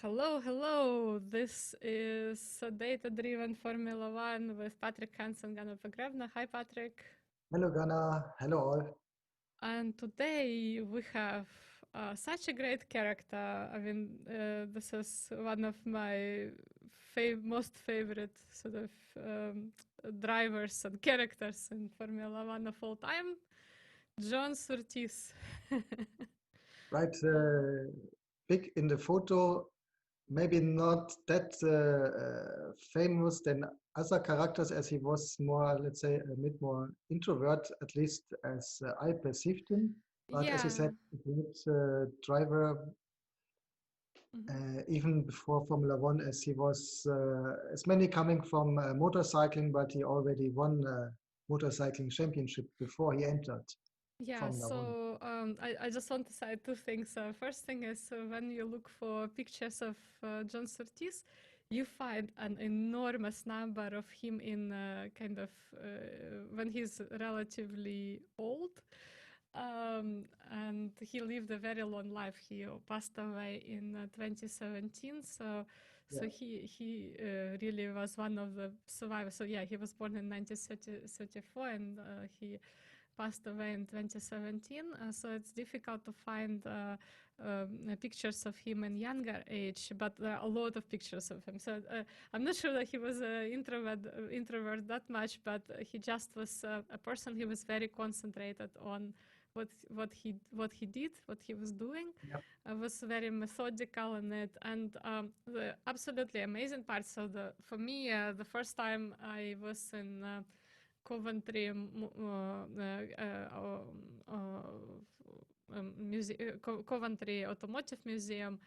Hello, hello. This is a data-driven Formula One with Patrick, Henz, and Ganna Pogrebna. Hi, Patrick. Hello, Ganna. Hello, all. And today we have such a great character. I mean, this is one of my most favorite sort of drivers and characters in Formula One of all time, John Surtees. Right, big in the photo, maybe not that famous than other characters, as he was more, let's say, a bit more introvert, at least as I perceived him. But as you Yeah. said, a great driver, even before Formula One, as he was, as many coming from motorcycling, but he already won a motorcycling championship before he entered Yeah, Formula One. so I just want to say two things. First thing is when you look for pictures of John Surtees, you find an enormous number of him in when he's relatively old. And he lived a very long life. He passed away in 2017. So Yeah. he really was one of the survivors. So yeah, he was born in 1934 and he passed away in 2017. So it's difficult to find pictures of him in younger age, but there are a lot of pictures of him. So I'm not sure that he was an introvert that much, but he just was a person who was very concentrated on what he did, what he was doing. Yeah. Was very methodical in it, and the absolutely amazing part. So for me, the first time I was in Coventry Coventry Automotive Museum,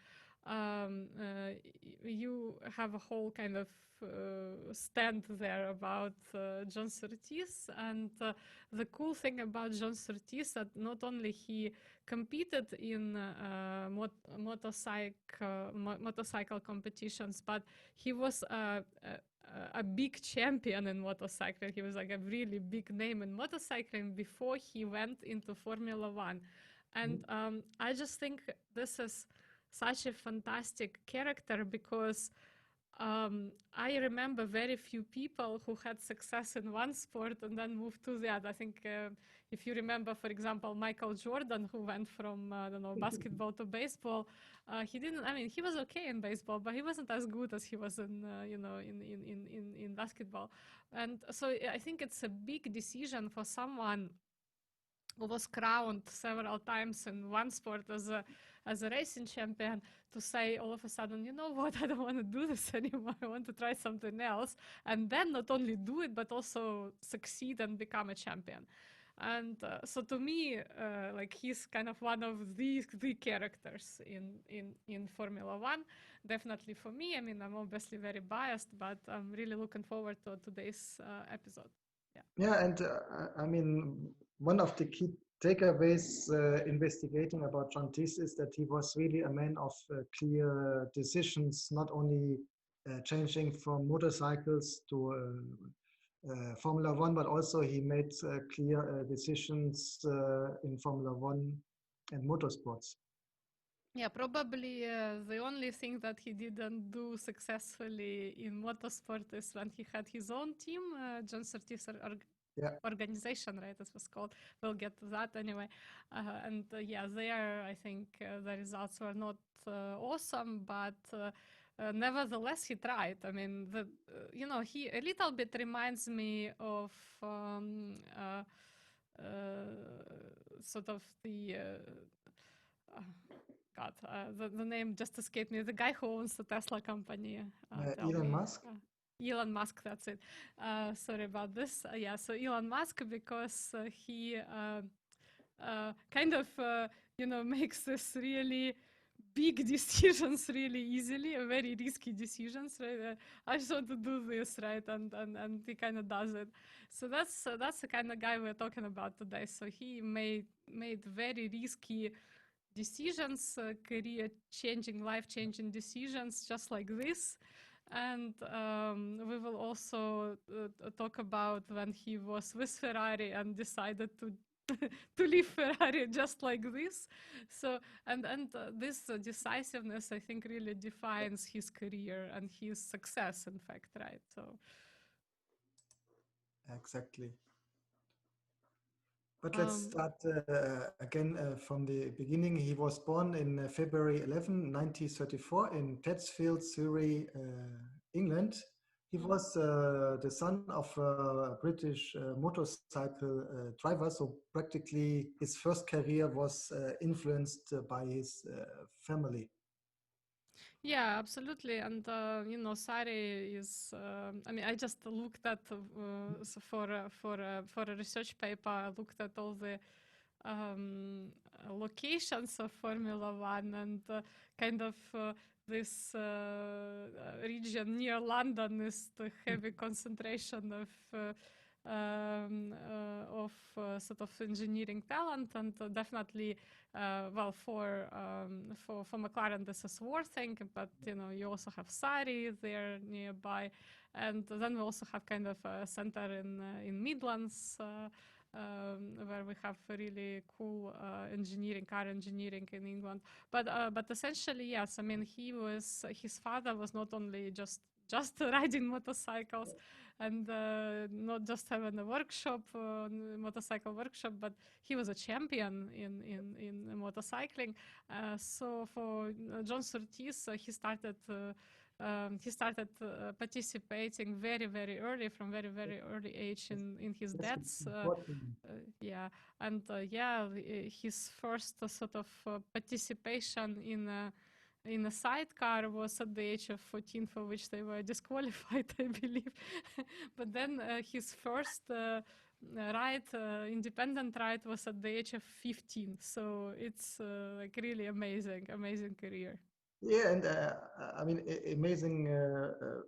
you have a whole kind of stand there about John Surtees. And the cool thing about John Surtees that not only he competed in motorcycle competitions, but he was a big champion in motorcycling. He was like a really big name in motorcycling before he went into Formula One. And I just think this is such a fantastic character because I remember very few people who had success in one sport and then moved to the other. I think if you remember, for example, Michael Jordan, who went from, I don't know, basketball to baseball, he didn't, I mean, he was okay in baseball, but he wasn't as good as he was in, in basketball. And so I think it's a big decision for someone who was crowned several times in one sport as a racing champion to say all of a sudden, you know what, I don't want to do this anymore. I want to try something else. And then not only do it, but also succeed and become a champion. And so to me, like he's kind of one of these three characters in Formula One. Definitely for me. I mean, I'm obviously very biased, but I'm really looking forward to today's episode. Yeah. Yeah, and I mean, one of the key takeaways investigating about John Tees is that he was really a man of clear decisions, not only changing from motorcycles to Formula One, but also he made clear decisions in Formula One and motorsports. Yeah, probably the only thing that he didn't do successfully in motorsport is when he had his own team, John Surtees Yeah. organization, right? This was called. We'll get to that anyway. And yeah, there I think the results were not awesome, but nevertheless he tried. I mean, he a little bit reminds me of sort of the. God, the name just escaped me. The guy who owns the Tesla company. Tell Elon me. Musk. Elon Musk, that's it. Sorry about this. Yeah, so Elon Musk, because he kind of, makes this really big decisions really easily, very risky decisions, right? I just want to do this, right? And he kind of does it. So that's the kind of guy we're talking about today. So he made very risky decisions, career changing, life changing decisions, just like this. And we will also talk about when he was with Ferrari and decided to to leave Ferrari just like this. So this decisiveness, I think, really defines his career and his success, in fact, right? So Exactly. But let's um, start again from the beginning. He was born in February 11, 1934 in Tedsfield, Surrey, England. He was the son of a British motorcycle driver, so practically his first career was influenced by his family. yeah, absolutely. And Sari is. I mean, I just looked at for a research paper. I looked at all the locations of Formula One, and kind of this region near London is the heavy concentration of sort of engineering talent, and definitely well for McLaren this is Worthing, but you also have Sari there nearby, and then we also have kind of a center in Midlands. Where we have really cool car engineering in England. But essentially, yes, I mean, his father was not only just riding motorcycles and not just having a workshop, motorcycle workshop, but he was a champion in motorcycling. So for John Surtees, he started participating very early, from very early age in his Yes, dad's. important. Yeah, and his first sort of participation in a sidecar was at the age of 14, for which they were disqualified, I believe. But then his first independent ride was at the age of 15. So it's like really amazing career. Yeah, and I mean, amazing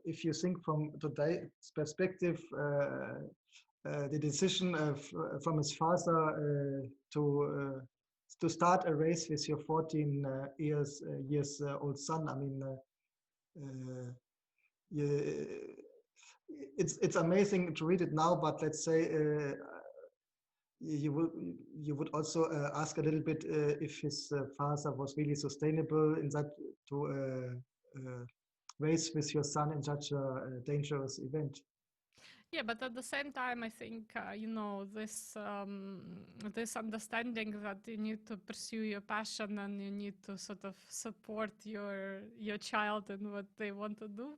if you think from today's perspective, the decision from his father to start a race with your 14 years old son. I mean, yeah, it's amazing to read it now, but let's say you would you would also ask a little bit if his father was really sustainable in that to race with your son in such a dangerous event. Yeah, but at the same time, I think this understanding that you need to pursue your passion and you need to sort of support your child and what they want to do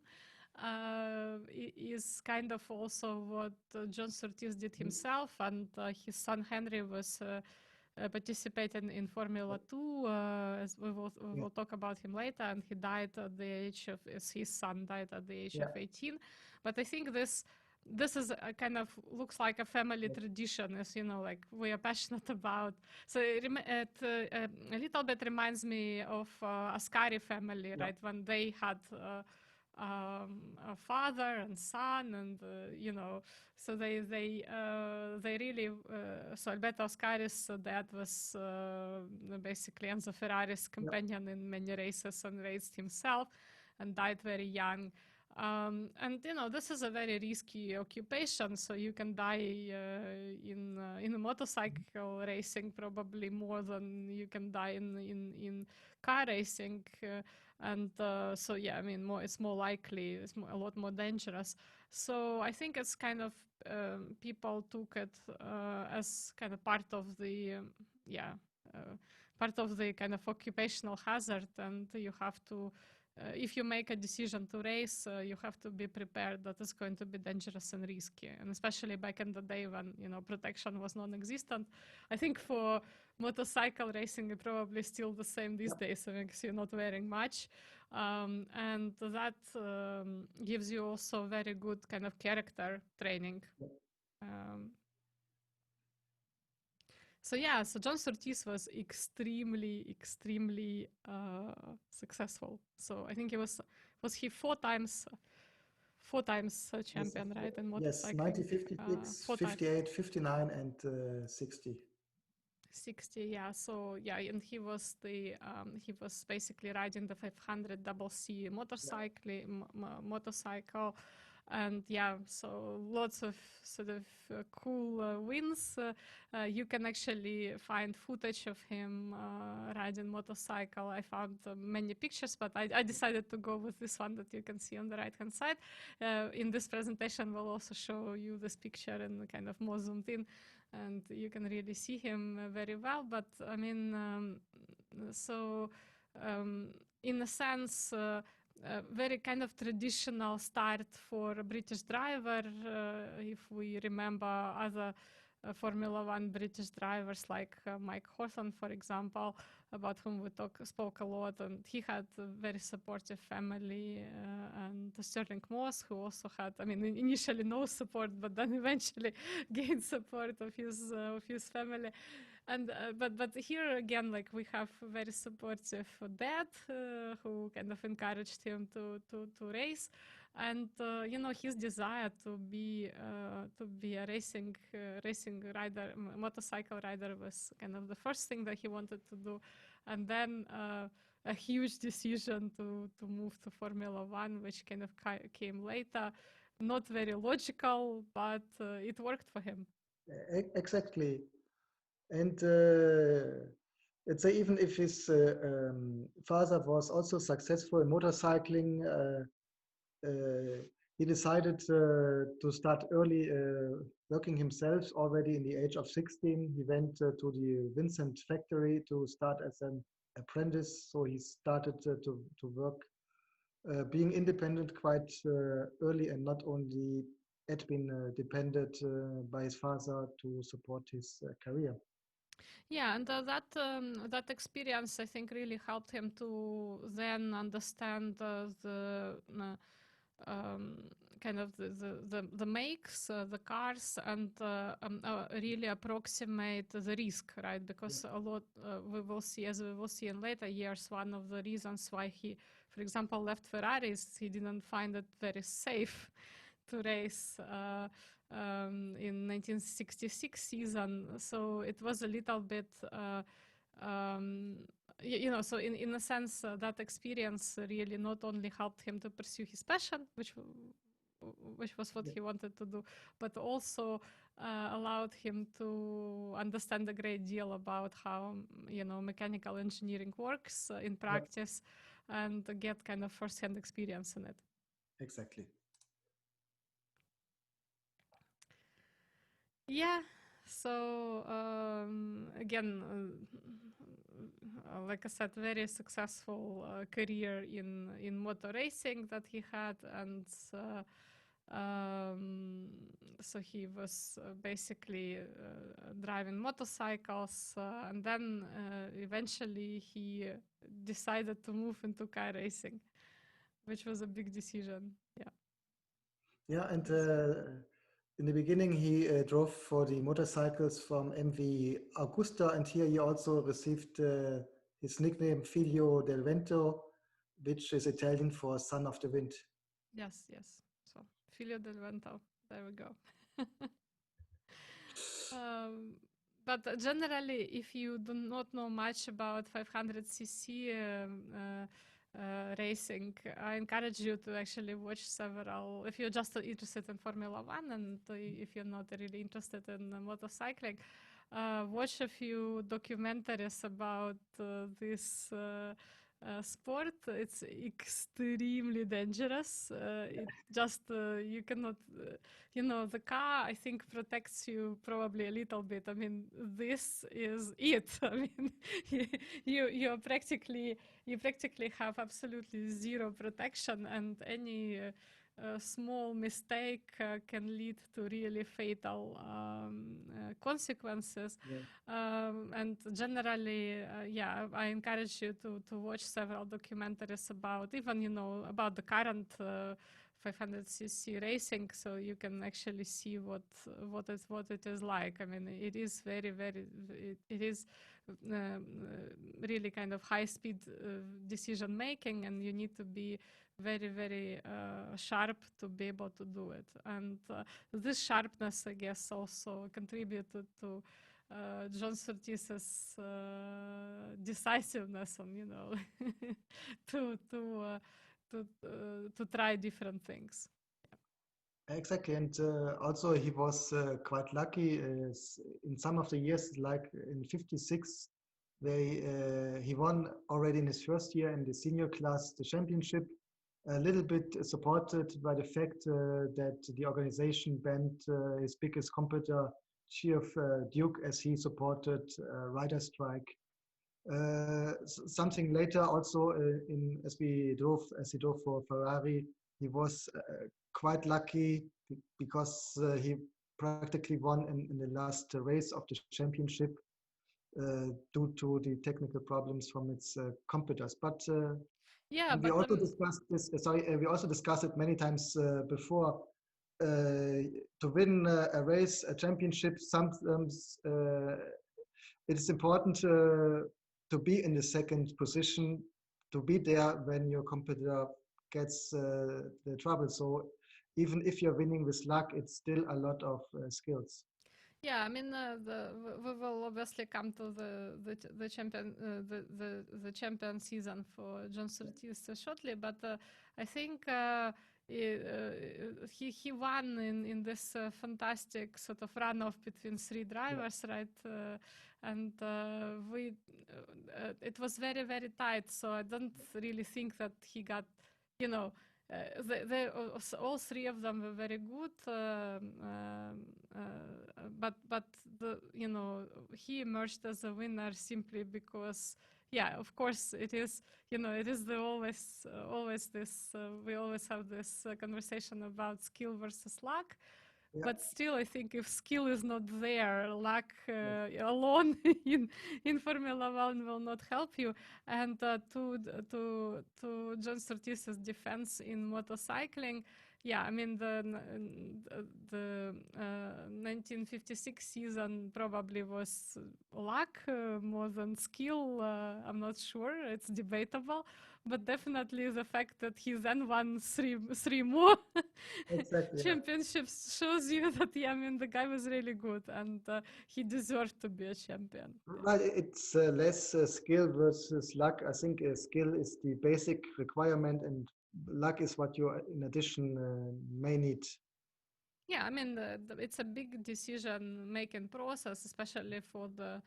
is kind of also what John Surtees did himself, and his son Henry was. Participated in Formula 2, as we Yeah, will talk about him later, and he died at the age of, as his son died at the age yeah, of 18. But I think this is a kind of looks like a family yeah, tradition, as like we are passionate about. So it a little bit reminds me of Ascari family, yeah, right? When they had a father and son, and so they really so Alberto Ascari's dad was basically Enzo Ferrari's yeah, companion in many races and raced himself, and died very young. And this is a very risky occupation, so you can die in motorcycle racing probably more than you can die in car racing. And so yeah, I mean, it's more likely, a lot more dangerous. So I think it's kind of people took it as kind of part of the yeah part of the kind of occupational hazard, and you have to if you make a decision to race, you have to be prepared that it's going to be dangerous and risky. And especially back in the day when protection was non-existent, I think for motorcycle racing, it's probably still the same these days. So because you're not wearing much, and that gives you also very good kind of character training. yeah. Um, so yeah, so John Surtees was extremely successful. So I think he four times Yes, champion, right, in yes, motorcycling, 1956, four times 58, 59, and 60. 60. Yeah, so yeah, and he was basically riding the 500 double C Yeah, motorcycle, And yeah, so lots of sort of cool wins. You can actually find footage of him riding motorcycle. I found many pictures, but I decided to go with this one that you can see on the right hand side. In this presentation, we'll also show you this picture and kind of more zoomed in, and you can really see him very well. But I mean, so in a sense, very kind of traditional start for a British driver. If we remember other Formula One British drivers like Mike Hawthorne, for example, about whom we spoke a lot, and he had a very supportive family, and Sterling Moss, who also had, I mean, initially no support, but then eventually gained support of his family. And but here again, like, we have very supportive dad who kind of encouraged him to race, and his desire to be a racing rider, motorcycle rider, was kind of the first thing that he wanted to do, and then a huge decision to move to Formula One, which kind of came later. Not very logical, but it worked for him. Exactly. And let's say even if his father was also successful in motorcycling, he decided to start early working himself already in the age of 16. He went to the Vincent factory to start as an apprentice. So he started to work being independent quite early, and not only had been dependent by his father to support his career. Yeah, and that experience, I think, really helped him to then understand the kind of the makes, the cars, and really approximate the risk, right? Because a lot we will see in later years, one of the reasons why he, for example, left Ferrari is he didn't find it very safe to race in 1966 season. So it was a little bit, so in a sense, that experience really not only helped him to pursue his passion, which was what he wanted to do, but also allowed him to understand a great deal about how mechanical engineering works in practice, and get kind of first-hand experience in it. Exactly. Yeah. So again, like I said, very successful career in motor racing that he had, and so he was basically driving motorcycles, and then eventually he decided to move into car racing, which was a big decision. Yeah. Yeah, and in the beginning, he drove for the motorcycles from MV Augusta, and here he also received his nickname Figlio del Vento, which is Italian for son of the wind. Yes. So, Figlio del Vento. There we go. But generally, if you do not know much about 500cc racing, I encourage you to actually watch several. If you're just interested in Formula One, and if you're not really interested in motorcycling, watch a few documentaries about this sport. It's extremely dangerous. It just you cannot. The car, I think, protects you probably a little bit. I mean, this is it. I mean, you practically have absolutely zero protection, and any small mistake can lead to really fatal consequences. And generally, I encourage you to watch several documentaries about even about the current 500cc racing, so you can actually see what it is like. I mean, it is it is really kind of high speed decision making, and you need to be very sharp to be able to do it. And this sharpness, I guess, also contributed to John Surtees's decisiveness on to try different things. Exactly, and also he was quite lucky. In some of the years, like in '56, he won already in his first year in the senior class the championship. A little bit supported by the fact that the organization banned his biggest competitor, Chief Duke, as he supported rider strike. Something later also as he drove for Ferrari, he was quite lucky because he practically won in the last race of the championship due to the technical problems from its competitors. But Yeah, and we but also discussed this. We also discussed it many times before. To win a race, a championship, sometimes it is important to be in the second position, to be there when your competitor gets the trouble. So even if you're winning with luck, it's still a lot of skills. yeah, I mean, we will obviously come to the champion the champion season for John Surtees shortly, but I think he won in this fantastic sort of runoff between three Yeah, drivers, right? And we it was very tight, so I don't really think that he got, you know. All three of them were very good, but he emerged as a winner simply because, yeah, of course it is. It is the always this. We always have this conversation about skill versus luck, yeah, but still I think if skill is not there, luck yes, alone in Formula One will not help you. And to John Surtees's defense in motorcycling, yeah, I mean the 1956 season probably was luck more than skill. I'm not sure, it's debatable, but definitely the fact that he then won three more exactly. Yeah. championships shows you that, yeah, I mean, the guy was really good and he deserved to be a champion. Yeah. Right, it's less skill versus luck. I think skill is the basic requirement, and luck is what you, in addition, may need. Yeah, I mean, it's a big decision making process, especially for the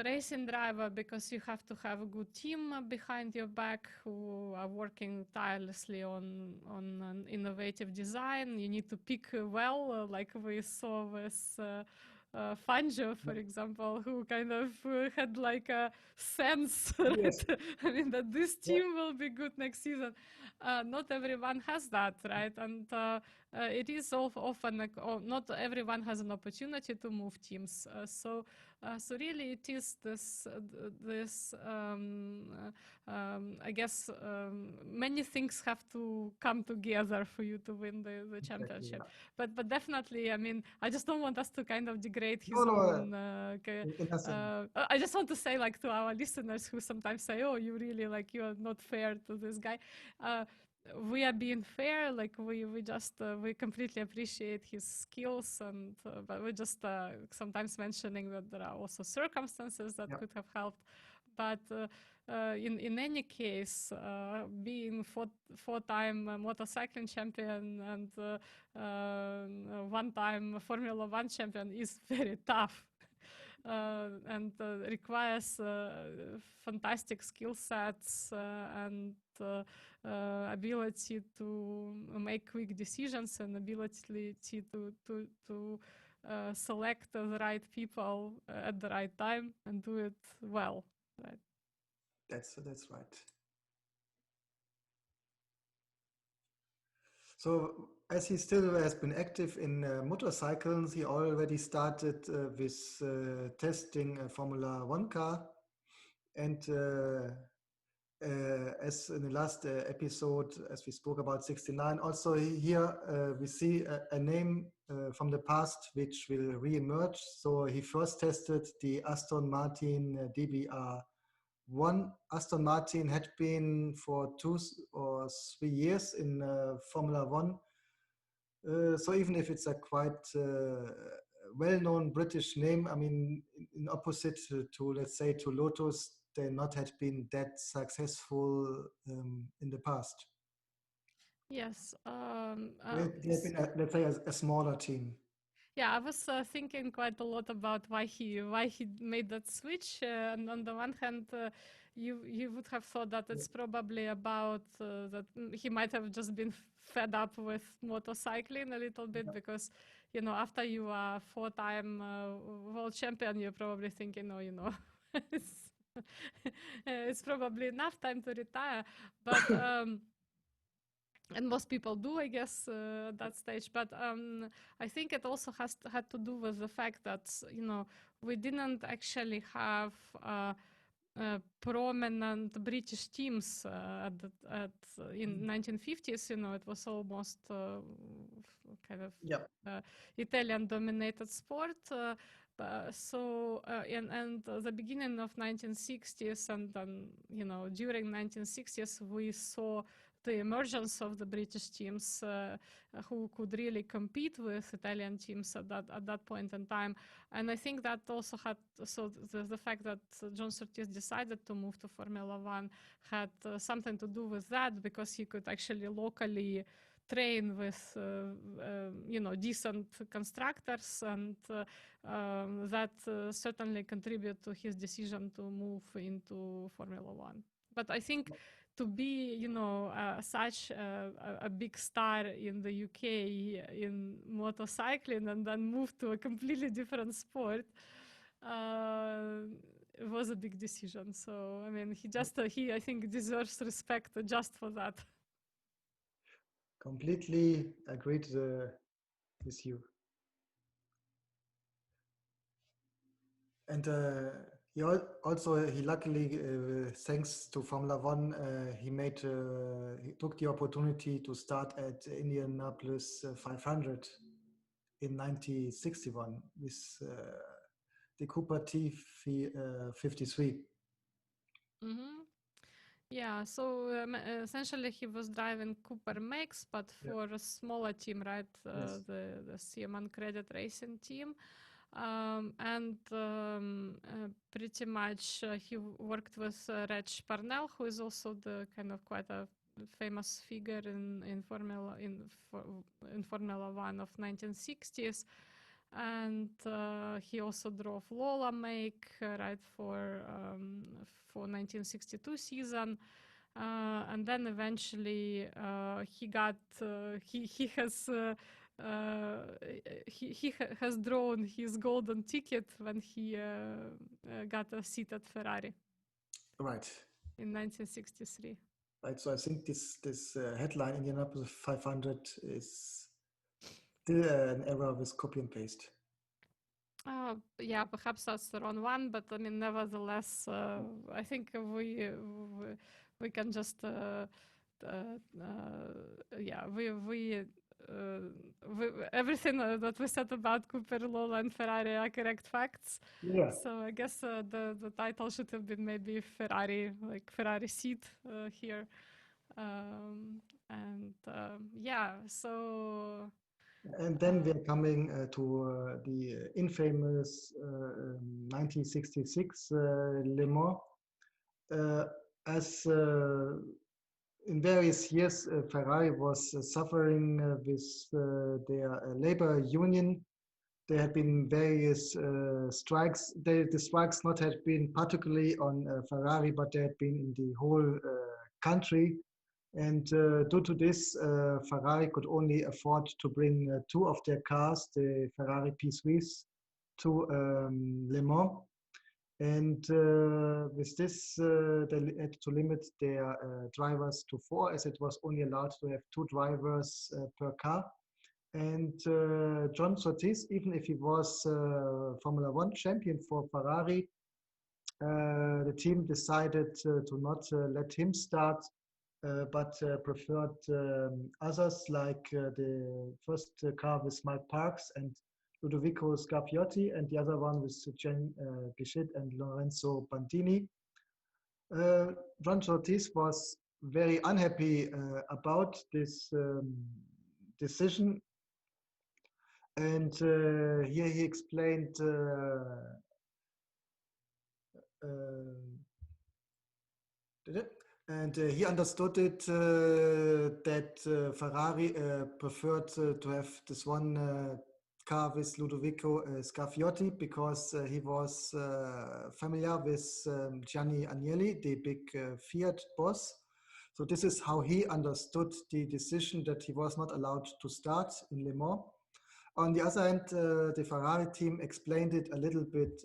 racing driver, because you have to have a good team behind your back who are working tirelessly on an innovative design. You need to pick well, like we saw with Fangio, for example, who kind of had like a sense, Yes. right? I mean, that this Yeah, team will be good next season. Not everyone has that, right? And it is often like, not everyone has an opportunity to move teams. So really, it is this. I guess many things have to come together for you to win the exactly. championship. Yeah. But definitely, I mean, I just don't want us to kind of degrade No, his no, own. nothing. I just want to say, like, to our listeners who sometimes say, "Oh, you really like you are not fair to this guy." Uh, we are being fair, like we just we completely appreciate his skills, and but we're just sometimes mentioning that there are also circumstances that Yeah, could have helped. But in any case, being four-time motorcycling champion and one-time Formula One champion is very tough. And requires fantastic skill sets and ability to make quick decisions and ability to select the right people at the right time and do it well. Right. that's right. So as he still has been active in motorcycles, he already started with testing a Formula One car, and as in the last episode, as we spoke about 69, also here we see a name from the past which will re-emerge. So he first tested the Aston Martin DBR1. Aston Martin had been for 2 or 3 years in Formula One. So even if it's a quite well-known British name, I mean, in opposite to, let's say, to Lotus, they not had been that successful in the past. Yes. They had been, let's say, a smaller team. Yeah, I was thinking quite a lot about why he made that switch. And on the one hand, you would have thought that it's probably about that he might have just been fed up with motorcycling a little bit because, after you are four-time world champion, you're probably thinking, oh, it's, it's probably enough time to retire. But and most people do, I guess, at that stage. But I think it also had to do with the fact that we didn't actually have prominent British teams in 1950s. It was almost kind of Italian-dominated sport. And the beginning of 1960s and then during 1960s we saw the emergence of the British teams who could really compete with Italian teams at that point in time. And I think that also had, so the fact that John Surtees decided to move to Formula One had something to do with that, because he could actually locally train with decent constructors, and that certainly contribute to his decision to move into Formula One. But I think to be, such a big star in the UK in motorcycling and then move to a completely different sport was a big decision. So, I mean, he I think deserves respect just for that. Completely agreed with you. And he luckily, thanks to Formula One, he took the opportunity to start at Indianapolis 500 in 1961 with the Cooper T53. Mm-hmm. Yeah, so essentially he was driving Cooper Max, but for a smaller team, right? Yes. The CM Credit Racing team. Pretty much he worked with Reg Parnell, who is also the kind of quite a famous figure in Formula One of 1960s. And he also drove Lola Make right for 1962 season. And then eventually he has drawn his golden ticket when he got a seat at Ferrari. Right. In 1963. Right. So I think this headline Indianapolis 500 is still an error with copy and paste. Yeah, perhaps that's the wrong one, but I mean, nevertheless, I think we can just everything that we said about Cooper, Lola, and Ferrari are correct facts. Yeah. So I guess the title should have been maybe Ferrari, like Ferrari seat here, so. And then we're coming to the infamous 1966 Limo. As in various years, Ferrari was suffering with their labor union. There had been various strikes. The strikes not had been particularly on Ferrari, but they had been in the whole country. And due to this, Ferrari could only afford to bring two of their cars, the Ferrari P3s, to Le Mans. And with this, they had to limit their drivers to 4, as it was only allowed to have 2 drivers per car. And John Surtees, even if he was Formula One champion for Ferrari, the team decided to not let him start, but preferred others, like the first car with Mike Parks and Ludovico Scarpiotti, and the other one with Jen Gischid and Lorenzo Bandini. John Surtees was very unhappy about this decision, and here he explained And he understood it that Ferrari preferred to have this one car with Ludovico Scarfiotti because he was familiar with Gianni Agnelli, the big Fiat boss. So this is how he understood the decision that he was not allowed to start in Le Mans. On the other hand, the Ferrari team explained it a little bit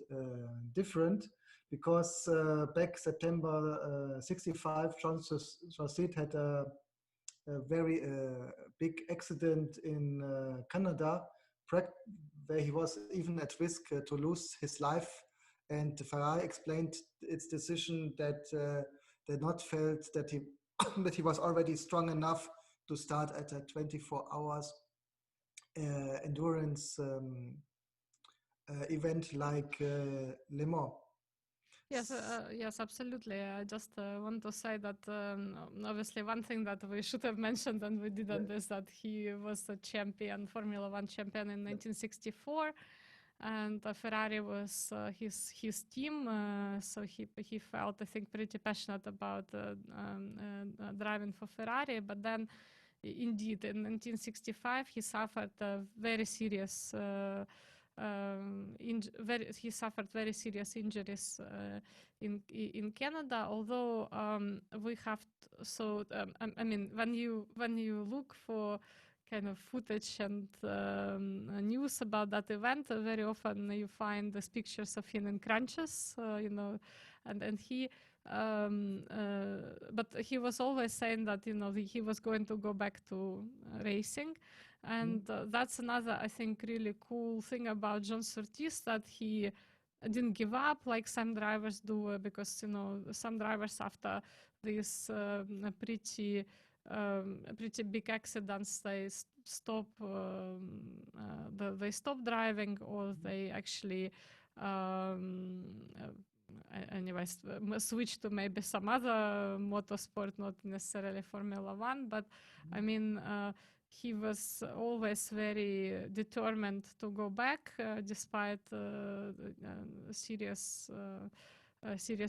different because back September 65, John Surtees had a very big accident in Canada, where he was even at risk to lose his life. And Ferrari explained its decision that they not felt that he that he was already strong enough to start at a 24 hours endurance event like Le Mans. Yes, yes, absolutely. I just want to say that obviously one thing that we should have mentioned and we didn't is that he was a champion, Formula One champion in 1964, and Ferrari was his team. So he felt, I think, pretty passionate about driving for Ferrari. But then, indeed, in 1965, he suffered a very serious. He suffered very serious injuries in Canada. Although we have I mean, when you look for kind of footage and news about that event, very often you find these pictures of him in crunches, and he. But he was always saying that he was going to go back to racing. And that's another, I think, really cool thing about John Surtees, that he didn't give up like some drivers do, because some drivers after these pretty big accidents, they stop driving, or they actually anyways switch to maybe some other motorsport, not necessarily Formula One. But I mean, he was always very determined to go back, despite serious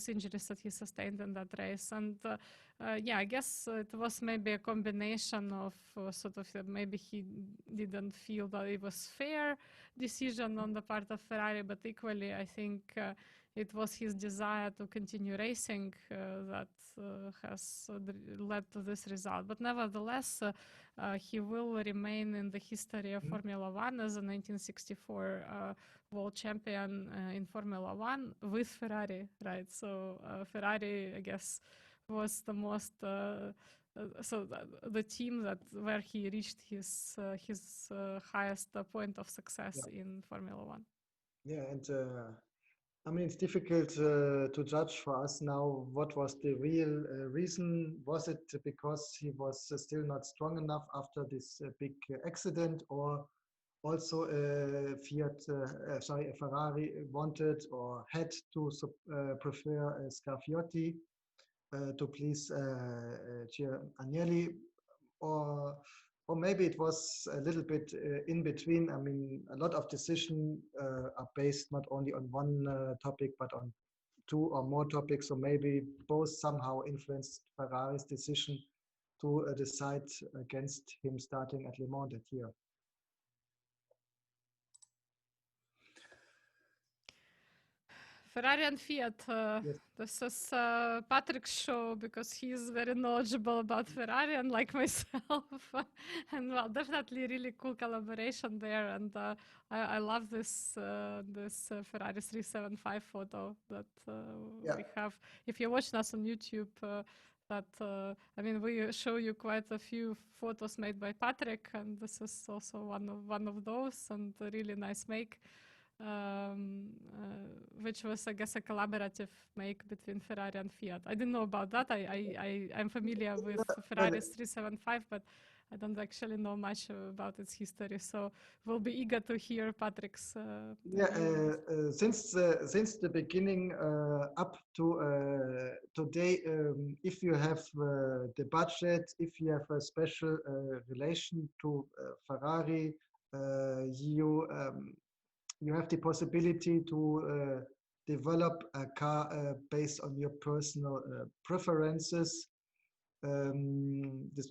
injuries that he sustained in that race. And I guess it was maybe a combination of sort of maybe he didn't feel that it was fair decision on the part of Ferrari, but equally I think it was his desire to continue racing that has led to this result. But nevertheless, he will remain in the history of Formula One as a 1964 world champion in Formula One with Ferrari, right? So Ferrari, I guess, was the most the team where he reached his highest point of success in Formula One. Yeah, and I mean, it's difficult to judge for us now what was the real reason. Was it because he was still not strong enough after this big accident, or also Ferrari wanted or had to prefer Scarfiotti to please Agnelli, or maybe it was a little bit in between. I mean, a lot of decisions are based not only on one topic, but on two or more topics. So maybe both somehow influenced Ferrari's decision to decide against him starting at Le Mans that year. Ferrari and Fiat. Yes. This is Patrick's show because he's very knowledgeable about Ferrari, and like myself. And well, definitely really cool collaboration there. And I love this Ferrari 375 photo that we have. If you're watching us on YouTube, I mean, we show you quite a few photos made by Patrick, and this is also one of those, and a really nice make. Which was, I guess, a collaborative make between Ferrari and Fiat. I didn't know about that. I'm familiar with Ferrari's 375, but I don't actually know much about its history. So we'll be eager to hear Patrick's. Since the beginning up to today, if you have the budget, if you have a special relation to Ferrari, you have the possibility to develop a car based on your personal preferences. this,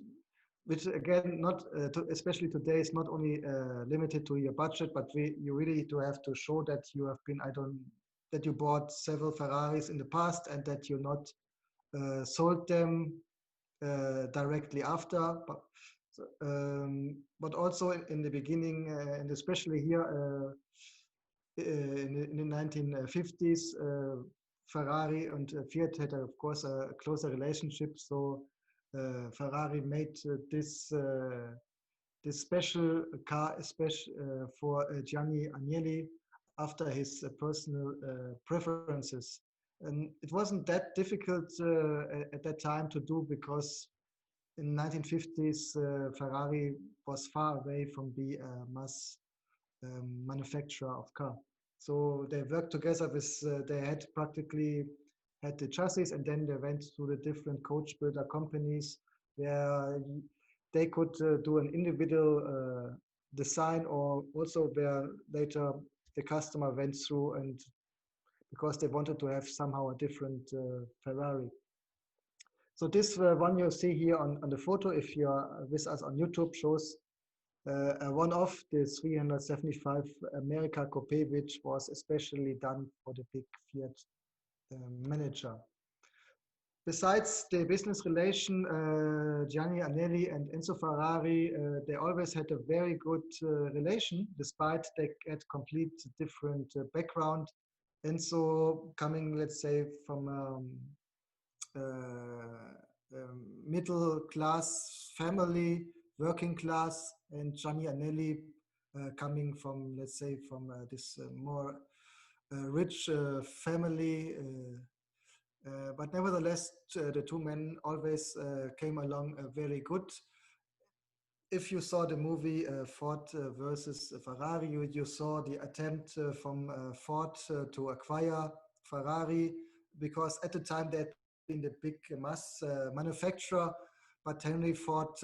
which again, not especially today, is not only limited to your budget, but you really do have to show that you have been, that you bought several Ferraris in the past and that you not sold them directly after. But also in the beginning, and especially here in the 1950s, Ferrari and Fiat had, of course, a closer relationship. So Ferrari made this special car, especially for Gianni Agnelli, after his personal preferences. And it wasn't that difficult at that time to do, because in 1950s Ferrari was far away from being a mass manufacturer of car. So they worked together with, they had practically had the chassis, and then they went to the different coach builder companies where they could do an individual design, or also where later the customer went through, and because they wanted to have somehow a different Ferrari. So this one you see here on the photo, if you are with us on YouTube, shows one of the 375 America Coupe, which was especially done for the big Fiat manager. Besides the business relation, Gianni Agnelli and Enzo Ferrari, they always had a very good relation, despite they had complete different background. Enzo coming, let's say, from middle class family, working class, and Gianni Agnelli coming from, let's say, from this more rich family. But nevertheless, the two men always came along very good. If you saw the movie Ford versus Ferrari, you saw the attempt from Ford to acquire Ferrari, because at the time they had been the big mass manufacturer, but Henry Ford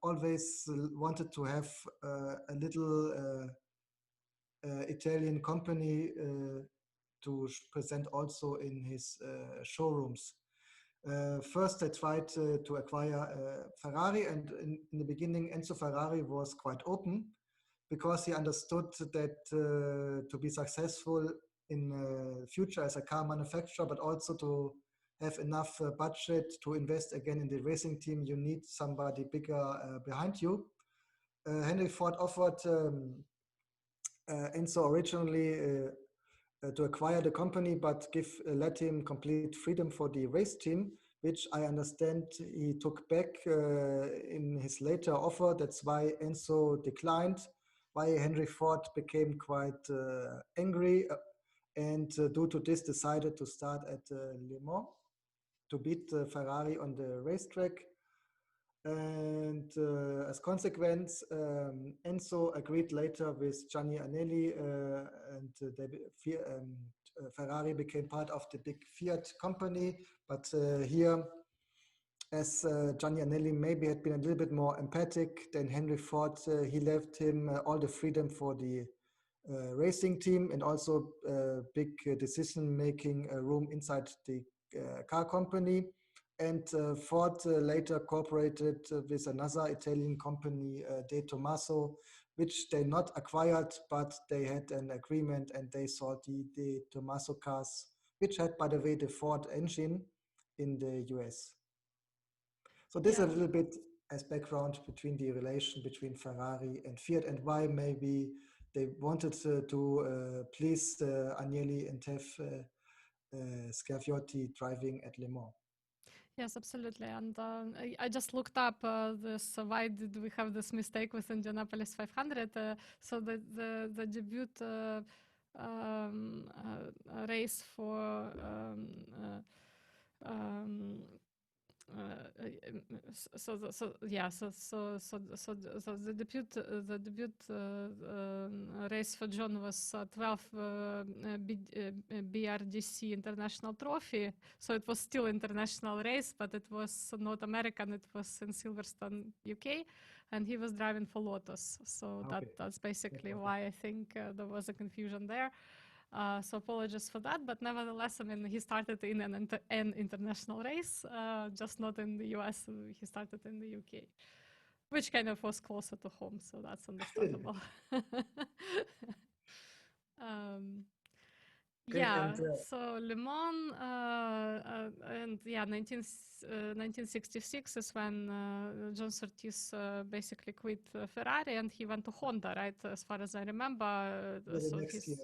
always wanted to have a little Italian company to present also in his showrooms. First, they tried to acquire Ferrari, and in the beginning, Enzo Ferrari was quite open, because he understood that to be successful in the future as a car manufacturer, but also to have enough budget to invest again in the racing team, you need somebody bigger behind you. Henry Ford offered Enzo originally to acquire the company, but let him complete freedom for the race team, which I understand he took back in his later offer. That's why Enzo declined, why Henry Ford became quite angry, and due to this decided to start at Limo to beat Ferrari on the racetrack. And as consequence, Enzo agreed later with Gianni Agnelli, and Ferrari became part of the big Fiat company. But here, as Gianni Agnelli maybe had been a little bit more empathic than Henry Ford, he left him all the freedom for the racing team, and also big decision-making room inside the car company. And Ford later cooperated with another Italian company, De Tomaso, which they not acquired, but they had an agreement, and they sold the De Tomaso cars, which had, by the way, the Ford engine in the US. So this is a little bit as background between the relation between Ferrari and Fiat, and why maybe they wanted to please Agnelli and have Schiaviotti driving at Le Mans. Yes, absolutely. And I just looked up this. Why did we have this mistake with Indianapolis 500? So the debut race for so the debut race for John was 12 BRDC International Trophy. So it was still international race, but it was not American. It was in Silverstone, UK, and he was driving for Lotus. So that's basically why I think there was a confusion there. So apologies for that, but nevertheless, I mean, he started in an international race, just not in the US. He started in the UK, which kind of was closer to home, so that's understandable. um, Okay, yeah, and so Le Mans, and yeah, 1966 is when John Surtees basically quit Ferrari and he went to Honda, right? As far as I remember. the So next year.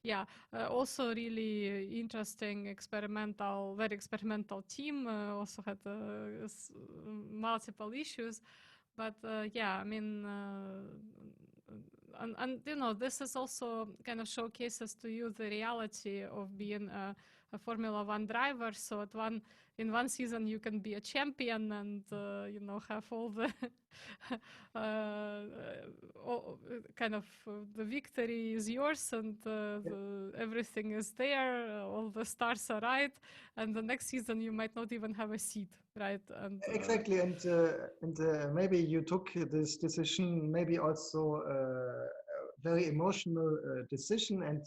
yeah, also really interesting very experimental team. Also had multiple issues, but yeah, I mean, and you know, this is also kind of showcases to you the reality of being a Formula One driver. So in one season you can be a champion and you know, have all the kind of the victory is yours and everything is there, all the stars are right, and the next season you might not even have a seat, right? And Exactly, and maybe you took this decision, maybe also a very emotional decision. And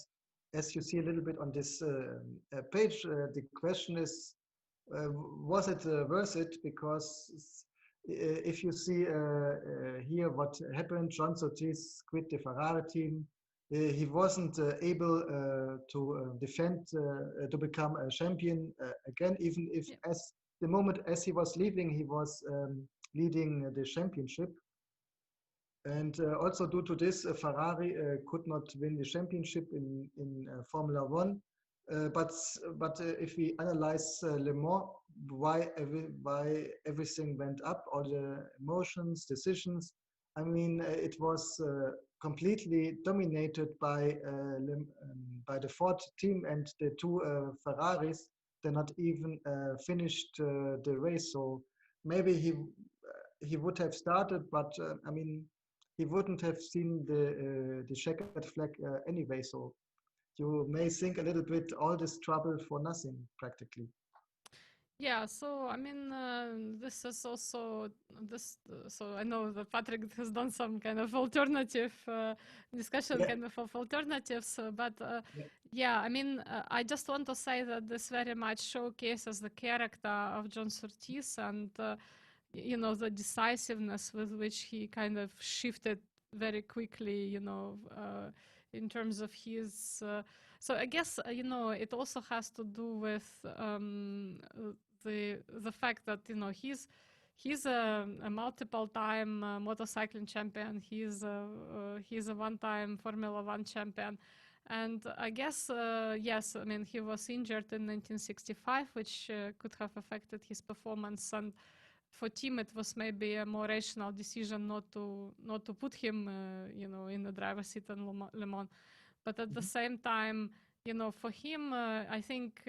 as you see a little bit on this page, the question is, was it worth it? Because if you see here what happened, John Surtees quit the Ferrari team. He wasn't able to defend, to become a champion again, even if as the moment as he was leaving, he was leading the championship. And also due to this, Ferrari could not win the championship in Formula One. But if we analyze Le Mans, why everything went up, all the emotions, decisions. I mean, it was completely dominated by the Ford team and the two Ferraris. They not even finished the race. So maybe he would have started, but I mean, he wouldn't have seen the checkered flag anyway. So you may think a little bit all this trouble for nothing, practically. yeah, so I mean, this is also this. So I know that Patrick has done some kind of alternative discussion, Yeah, kind of alternatives, but yeah, yeah, I mean, I just want to say that this very much showcases the character of John Surtees and you know, the decisiveness with which he kind of shifted very quickly, you know, in terms of his. So I guess you know, it also has to do with the fact that you know he's a multiple time motorcycling champion. He's a one time Formula One champion. And I guess, yes, I mean, he was injured in 1965, which could have affected his performance. And for Tim, it was maybe a more rational decision not to put him, you know, in the driver's seat in Le Mans. But at the same time, you know, for him, I think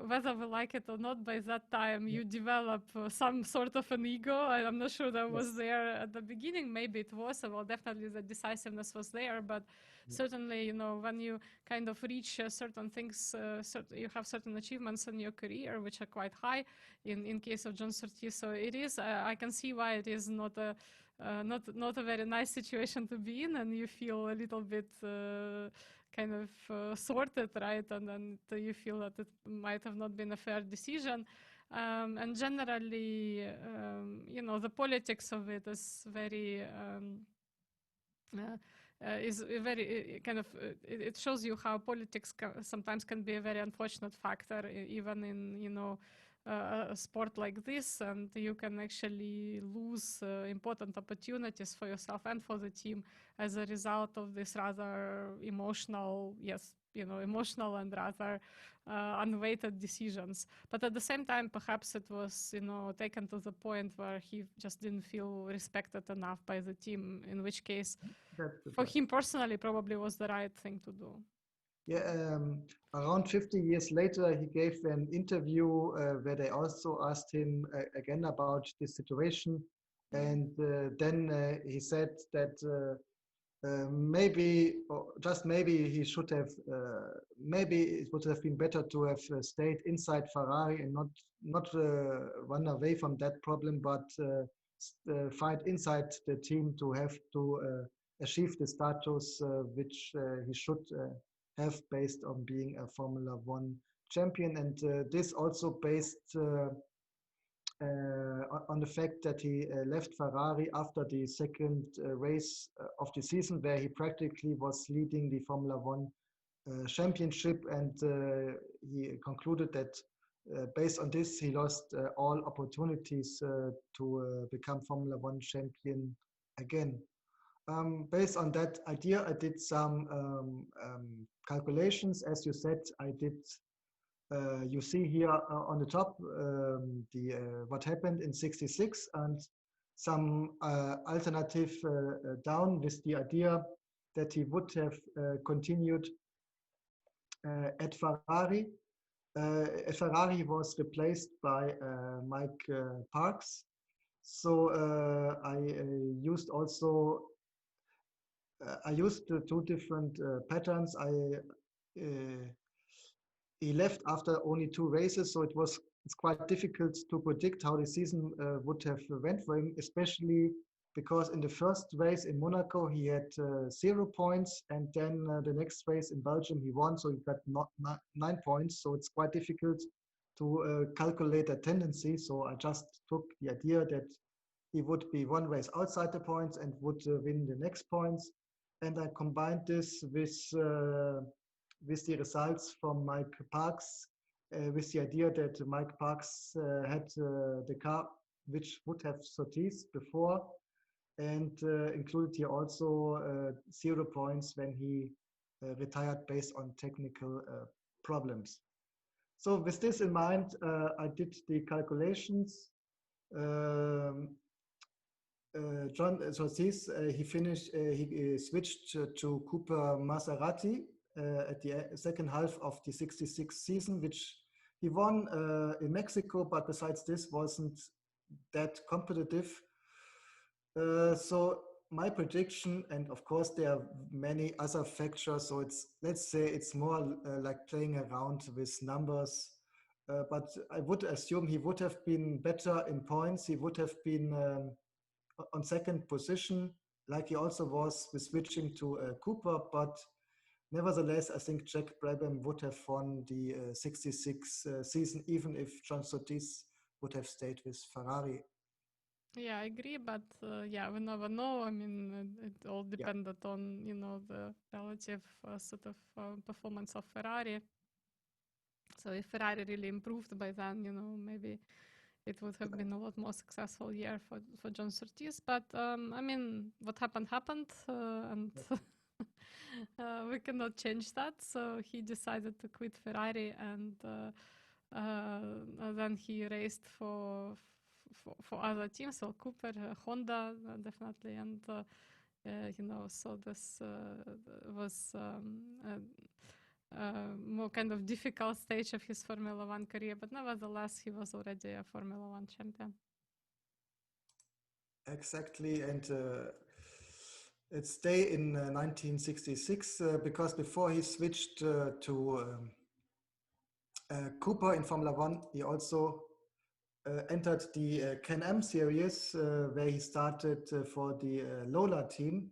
whether we like it or not, by that time yeah, you develop some sort of an ego. I'm not sure that was yes, there at the beginning. Maybe it was. Well, definitely the decisiveness was there, but yeah, certainly, you know, when you kind of reach certain things, you have certain achievements in your career, which are quite high in case of John Surtees. So it is, I can see why it is not a very nice situation to be in, and you feel a little bit kind of sorted, right? And then you feel that it might have not been a fair decision. And generally, you know, the politics of it is very is very kind of it shows you how politics sometimes can be a very unfortunate factor even in, you know, a sport like this, and you can actually lose important opportunities for yourself and for the team as a result of this rather emotional, yes, you know, emotional and rather unweighted decisions. But at the same time, perhaps it was, you know, taken to the point where he just didn't feel respected enough by the team, in which case that's the for point. him personally probably was the right thing to do. Yeah, around 50 years later, he gave an interview where they also asked him again about this situation. And then he said that maybe, or just maybe, he should have, maybe it would have been better to have stayed inside Ferrari and not run away from that problem, but fight inside the team to have to achieve the status which he should. have based on being a Formula One champion. And this also based on the fact that he left Ferrari after the second race of the season, where he practically was leading the Formula One championship, and he concluded that based on this, he lost all opportunities to become Formula One champion again. Based on that idea, I did some calculations. As you said, I did. You see here on the top what happened in '66, and some alternative down with the idea that he would have continued at Ferrari. At Ferrari, he was replaced by Mike Parks. So I used also I used two different patterns. He left after only 2 races, so it's quite difficult to predict how the season would have went for him, especially because in the first race in Monaco he had 0 points, and then the next race in Belgium he won, so he got 9 points. So it's quite difficult to calculate a tendency. So I just took the idea that he would be 1 race outside the points and would win the next points. And I combined this with the results from Mike Parks, with the idea that Mike Parks had the car which would have Surtees before, and included here also 0 points when he retired based on technical problems. So with this in mind, I did the calculations. John Surtees, he switched to Cooper Maserati at the second half of the '66 season, which he won in Mexico, but besides this wasn't that competitive. So my prediction, and of course there are many other factors, so let's say it's more like playing around with numbers, but I would assume he would have been better in points. He would have been on second position, like he also was with switching to Cooper, but nevertheless, I think Jack Brabham would have won the '66 season, even if John Surtees would have stayed with Ferrari. Yeah, I agree, but yeah, we never know. I mean, it all depended on, the relative sort of performance of Ferrari. So if Ferrari really improved by then, maybe it would have been a lot more successful year for John Surtees. But I mean, what happened, and we cannot change that. So he decided to quit Ferrari, and then he raced for other teams, so Cooper, Honda, definitely, and so this was more kind of difficult stage of his Formula One career, but nevertheless, he was already a Formula One champion. Exactly, and it stayed in 1966 because before he switched to Cooper in Formula One, he also entered the Can-Am series where he started for the Lola team.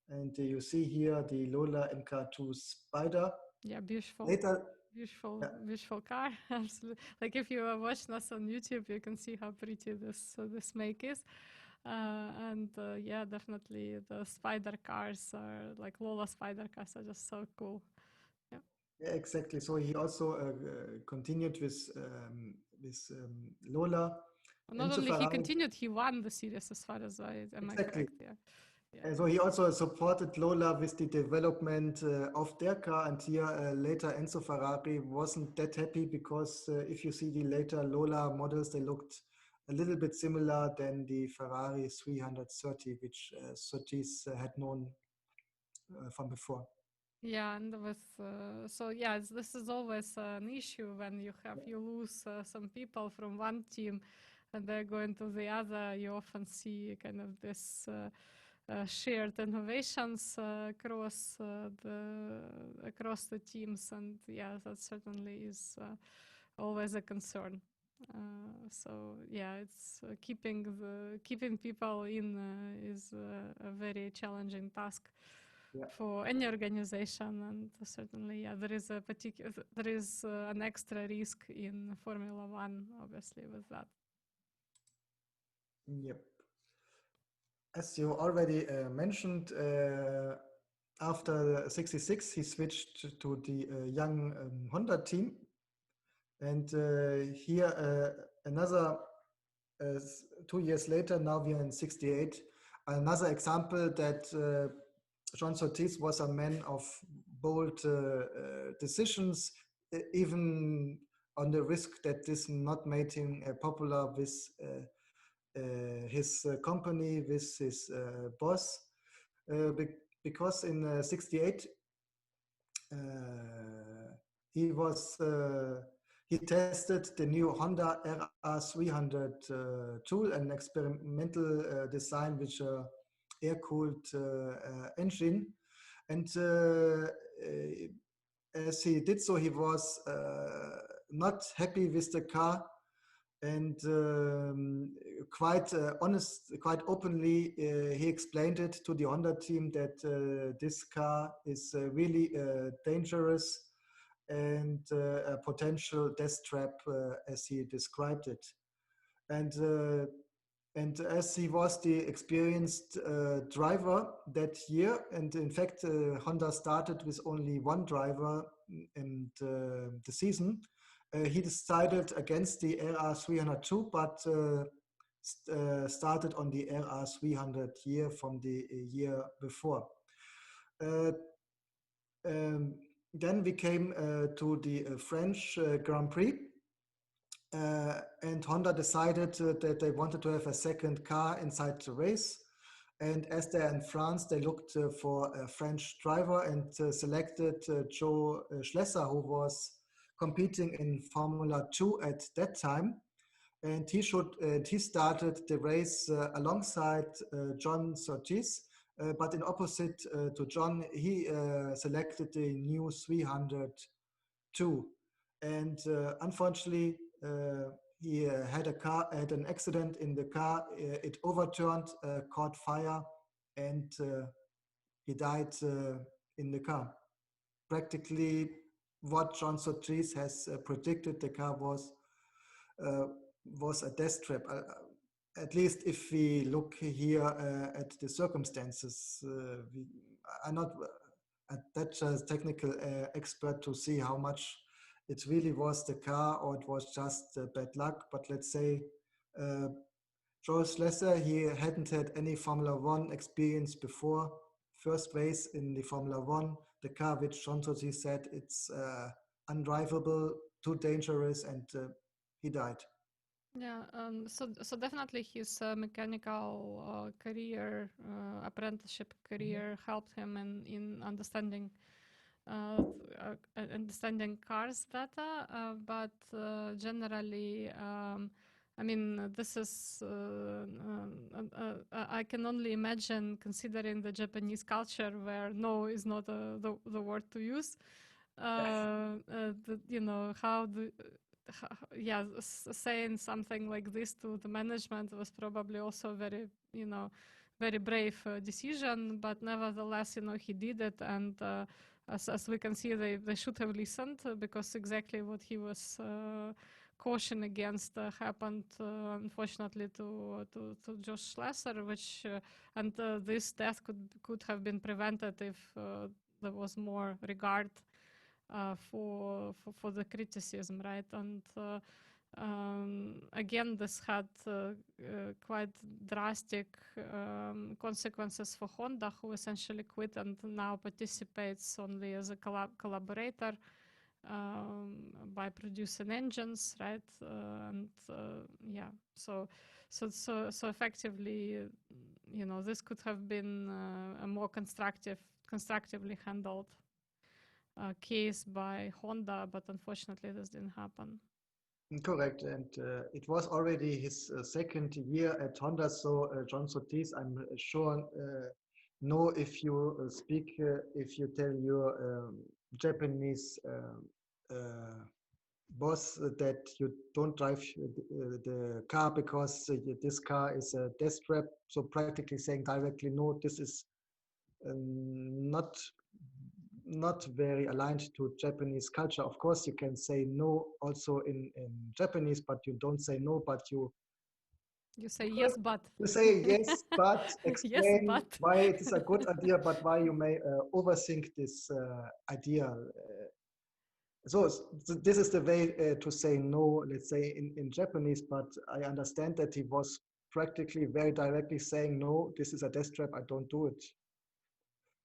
And you see here the Lola MK2 Spider. Yeah, beautiful. Later, beautiful car. Absolutely. Like if you are watching us on YouTube, you can see how pretty this make is. And yeah, definitely the Spider cars are like Lola Spider cars are just so cool. Yeah, exactly. So he also continued with Lola. Not only he continued, he won the series as far as I am correct. Yeah. And so he also supported Lola with the development of their car, and here later Enzo Ferrari wasn't that happy because if you see the later Lola models, they looked a little bit similar than the Ferrari 330, which Surtees had known from before. Yeah, and so yeah, this is always an issue when you lose some people from one team and they're going to the other. You often see kind of this shared innovations across the teams, and yeah, that certainly is always a concern. So yeah, it's keeping people in is a very challenging task. for any organization, and certainly, there is an extra risk in Formula One, obviously, with that. Yep. As you already mentioned, after '66, he switched to the young Honda team. And here, another 2 years later, now we are in '68, another example that Jean Surtees was a man of bold decisions, even on the risk that this not made him popular with his company, with his boss, because in '68 he tested the new Honda RR300 tool, an experimental design with a air-cooled engine. And as he did so, he was not happy with the car, and quite honest, quite openly, he explained it to the Honda team that this car is really dangerous and a potential death trap, as he described it. And as he was the experienced driver that year, and in fact, Honda started with only one driver in the season, he decided against the RR302, but started on the RR300 year from the year before. Then we came to the French Grand Prix, and Honda decided that they wanted to have a second car inside the race. And as they're in France, they looked for a French driver and selected Joe Schlesser, who was competing in Formula 2 at that time. And he started the race alongside John Surtees, but in opposite to John, he selected the new 302. And unfortunately, he had an accident in the car. It overturned, caught fire, and he died in the car. Practically, what John Surtees has predicted, the car was a death trap. At least if we look here at the circumstances, we are not that technical expert to see how much it really was the car or it was just bad luck. But let's say Joe Schlesser, he hadn't had any Formula One experience before. First race in the Formula One, the car which John Surtees said it's undrivable, too dangerous, and he died. Yeah, so definitely his mechanical career, apprenticeship career helped him in understanding cars better, but generally, I mean, this is, I can only imagine, considering the Japanese culture where no is not the word to use, saying something like this to the management was probably also very, very brave decision, but nevertheless, he did it, and as we can see, they should have listened, because exactly what he was caution against happened, unfortunately, to Josh Schlesser, which and this death could have been prevented if there was more regard for the criticism, right? And again, this had quite drastic consequences for Honda, who essentially quit and now participates only as a collaborator by producing engines, right? So effectively, this could have been a more constructively handled case by Honda, but unfortunately this didn't happen. Correct, and it was already his second year at Honda, so John Surtees, I'm sure, know if you if you tell your Japanese boss that you don't drive the car because this car is a death trap, so practically saying directly, no, this is not very aligned to Japanese culture. Of course, you can say no also in Japanese, but you don't say no, but you say yes, but. You say yes, but Yes, explain but. why it is a good idea, but why you may overthink this idea. So this is the way to say no, let's say in Japanese, but I understand that he was practically very directly saying, no, this is a death trap, I don't do it.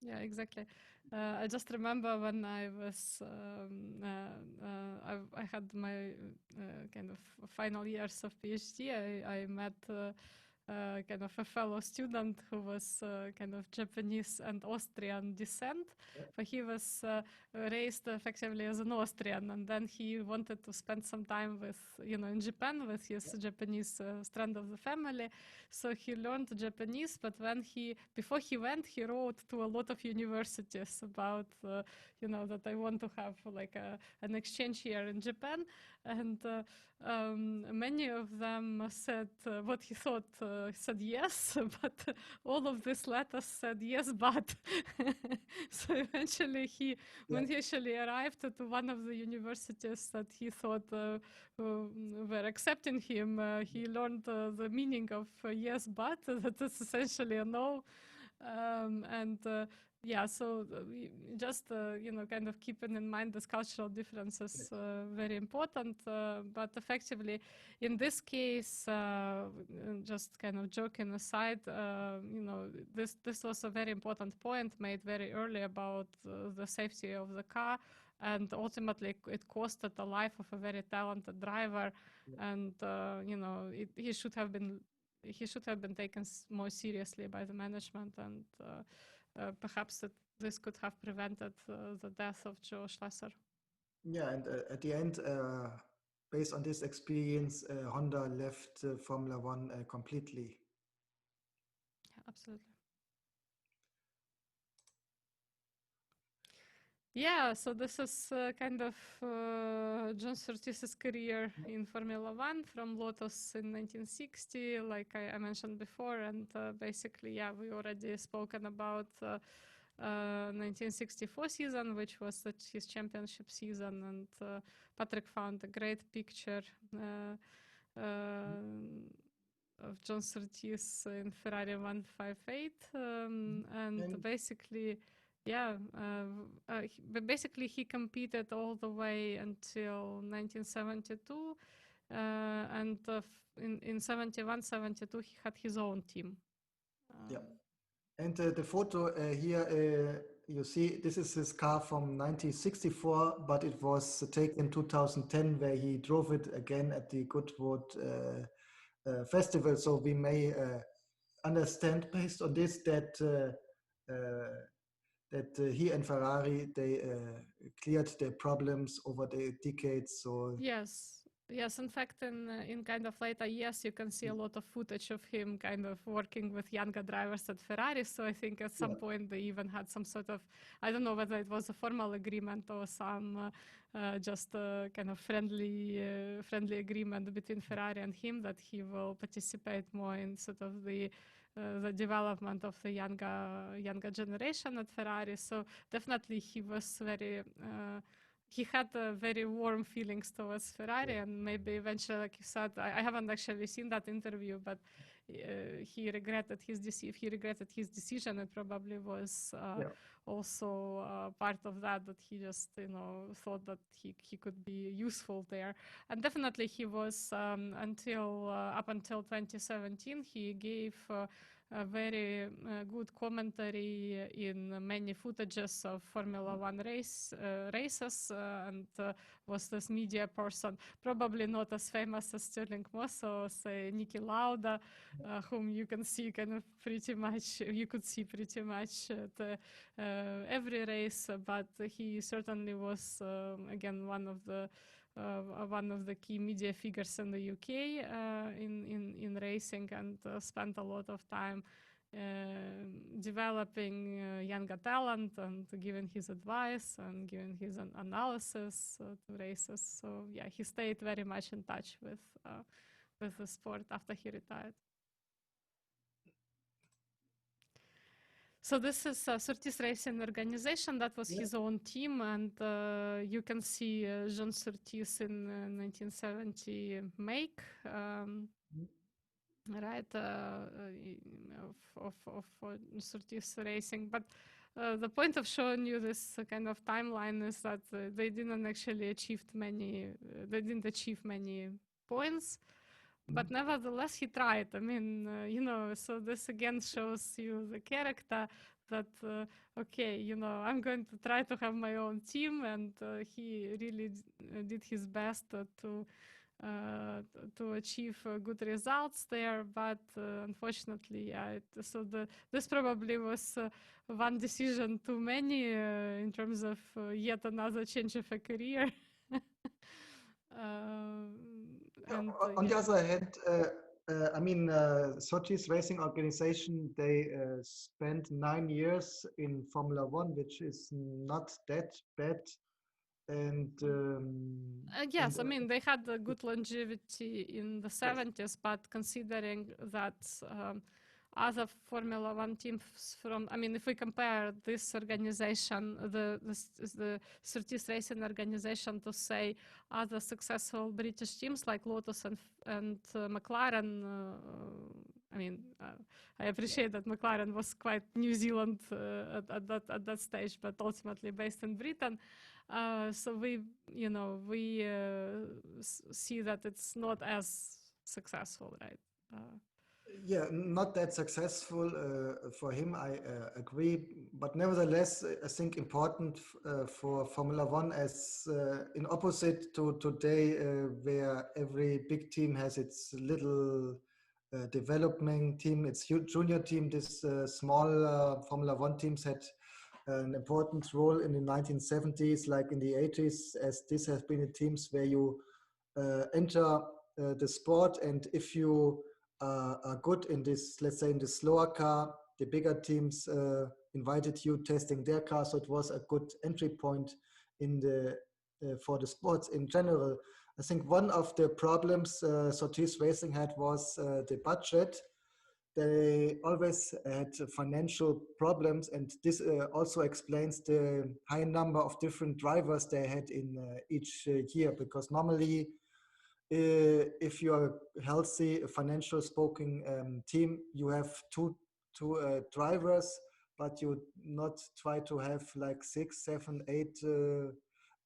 Yeah, exactly. I just remember when I was, I had my kind of final years of PhD, I met kind of a fellow student who was kind of Japanese and Austrian descent, but he was raised effectively as an Austrian, and then he wanted to spend some time with, in Japan with his Japanese strand of the family. So he learned Japanese, but before he went, he wrote to a lot of universities about, that I want to have like an exchange here in Japan. And many of them said what he thought, said yes, but all of these letters said yes, but. So eventually when he actually arrived at one of the universities that he thought were accepting him, he learned the meaning of yes, but, that is essentially a no. So just kind of keeping in mind this cultural difference is very important. But effectively, in this case, just kind of joking aside, this was a very important point made very early about the safety of the car, and ultimately it costed the life of a very talented driver, and he should have been taken more seriously by the management, and perhaps this could have prevented the death of Joe Schlesser. Yeah, and at the end, based on this experience, Honda left Formula One completely. Yeah, absolutely. Yeah, so this is kind of John Surtees' career in Formula One from Lotus in 1960, like I mentioned before, and basically, we already spoken about 1964 season, which was his championship season, and Patrick found a great picture of John Surtees in Ferrari 158, and basically, basically he competed all the way until 1972, and in 71, 72 he had his own team. And the photo here, you see, this is his car from 1964, but it was taken in 2010, where he drove it again at the Goodwood festival. So we may understand based on this that he and Ferrari, they cleared their problems over the decades. So Yes, in fact, in kind of later years, you can see a lot of footage of him kind of working with younger drivers at Ferrari. So I think at some point they even had some sort of, I don't know whether it was a formal agreement or some just a kind of friendly agreement between Ferrari and him that he will participate more in sort of the development of the younger generation at Ferrari. So definitely he was very. He had very warm feelings towards Ferrari, and maybe eventually, like you said, I haven't actually seen that interview, but he regretted his decision. It probably was also part of that he just thought that he could be useful there. And definitely he was up until 2017 he gave a very good commentary in many footages of Formula One races, and was this media person, probably not as famous as Stirling Moss or say Niki Lauda, whom you can see kind of you could see pretty much at every race, but he certainly was again one of the key media figures in the UK in racing, and spent a lot of time developing younger talent and giving his advice and giving his analysis to races. So he stayed very much in touch with the sport after he retired. So this is Surtees Racing Organization. That was his own team, and you can see Jean Surtees in 1970 make, right, of Surtees Racing. But the point of showing you this kind of timeline is that they didn't actually achieve many. They didn't achieve many points. But nevertheless, he tried. I mean, so this again shows you the character that, okay, I'm going to try to have my own team. And he really did his best to achieve good results there. But unfortunately, yeah, this probably was one decision too many in terms of yet another change of a career. On the other hand, I mean, Surtees Racing Organization, they spent 9 years in Formula One, which is not that bad. And yes, I mean, they had a good longevity in the 70s, but considering that other Formula One teams if we compare this organization, the Surtees Racing Organization, to say other successful British teams like Lotus and McLaren, I appreciate that McLaren was quite New Zealand at that stage, but ultimately based in Britain. So we see that it's not as successful, right? Yeah, not that successful for him, I agree. But nevertheless, I think important for Formula One, as in opposite to today, where every big team has its little development team, its junior team. This small Formula One teams had an important role in the 1970s, like in the 80s, as this has been the teams where you enter the sport, and if you are good in this, let's say in the slower car, the bigger teams invited you testing their car, so it was a good entry point in the for the sports in general. I think one of the problems Surtees Racing had was the budget. They always had financial problems, and this also explains the high number of different drivers they had in each year, because normally if you are healthy, financial spoken team, you have two drivers, but you not try to have like 6, 7, 8,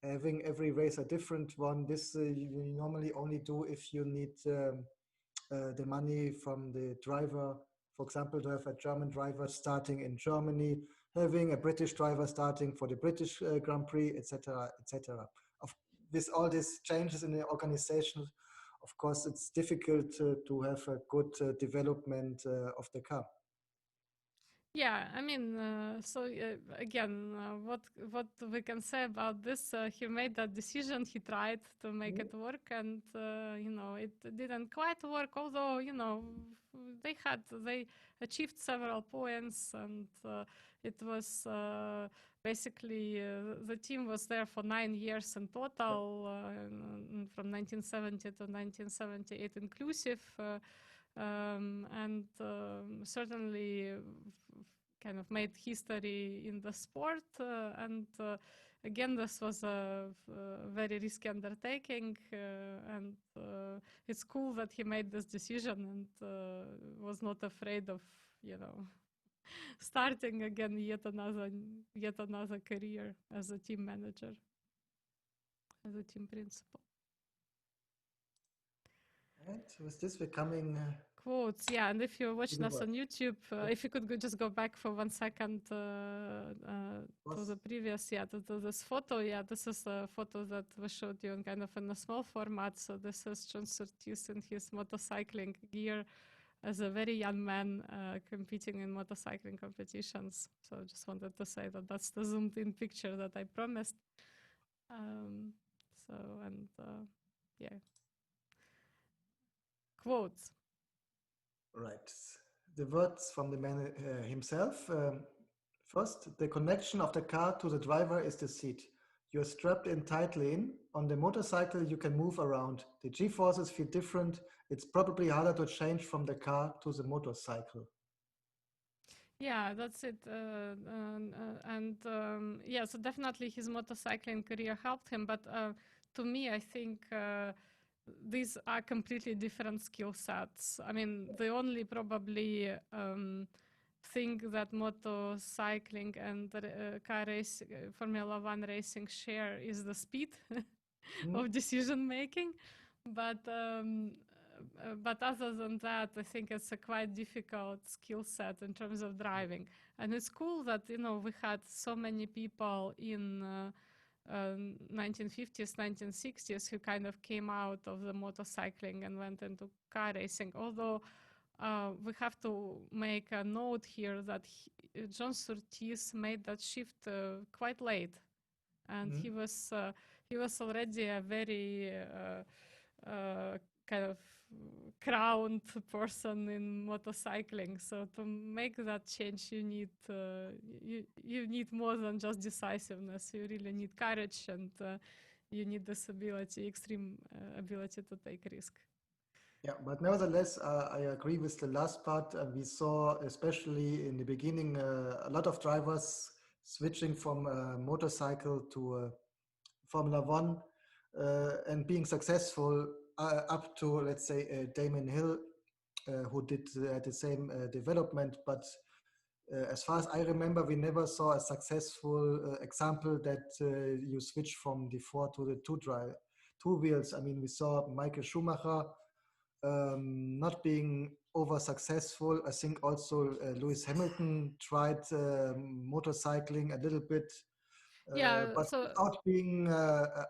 having every race a different one. This you normally only do if you need the money from the driver. For example, to have a German driver starting in Germany, having a British driver starting for the British Grand Prix, etc., etc. With all these changes in the organization, of course, it's difficult to have a good development of the car. Yeah, I mean, again, what we can say about this? He made that decision. He tried to make it work, and it didn't quite work. Although they achieved several points, and it was basically the team was there for 9 years in total, from 1970 to 1978 inclusive. And certainly kind of made history in the sport. And again, this was a very risky undertaking. And it's cool that he made this decision and was not afraid of, starting again yet another career as a team manager, as a team principal. And with this, we're coming quotes, yeah. And if you're watching us on YouTube, if you could just go back for 1 second to the previous, to this photo. Yeah, this is a photo that we showed you in kind of in a small format. So this is John Surtees in his motorcycling gear as a very young man competing in motorcycling competitions. So I just wanted to say that that's the zoomed in picture that I promised. Yeah. Quotes. Right. The words from the man himself. First, the connection of the car to the driver is the seat. You're strapped in tightly in. On the motorcycle, you can move around. The G-forces feel different. It's probably harder to change from the car to the motorcycle. Yeah, that's it. Yeah, so definitely his motorcycling career helped him. But to me, I think these are completely different skill sets. I mean, the only probably thing that motorcycling and car race, Formula One racing share is the speed of decision making. But but other than that, I think it's a quite difficult skill set in terms of driving. And it's cool that we had so many people in 1950s, 1960s who kind of came out of the motorcycling and went into car racing. Although we have to make a note here that John Surtees made that shift quite late, and he was already a very kind of crowned person in motorcycling. So to make that change, you need you need more than just decisiveness. You really need courage, and you need this ability, extreme ability to take risk. Yeah, but nevertheless, I agree with the last part. We saw, especially in the beginning, a lot of drivers switching from motorcycle to Formula One and being successful up to, let's say, Damon Hill, who did the same development. But as far as I remember, we never saw a successful example that you switch from the four to the two wheels. I mean, we saw Michael Schumacher not being over successful. I think also Lewis Hamilton tried motorcycling a little bit, but So without being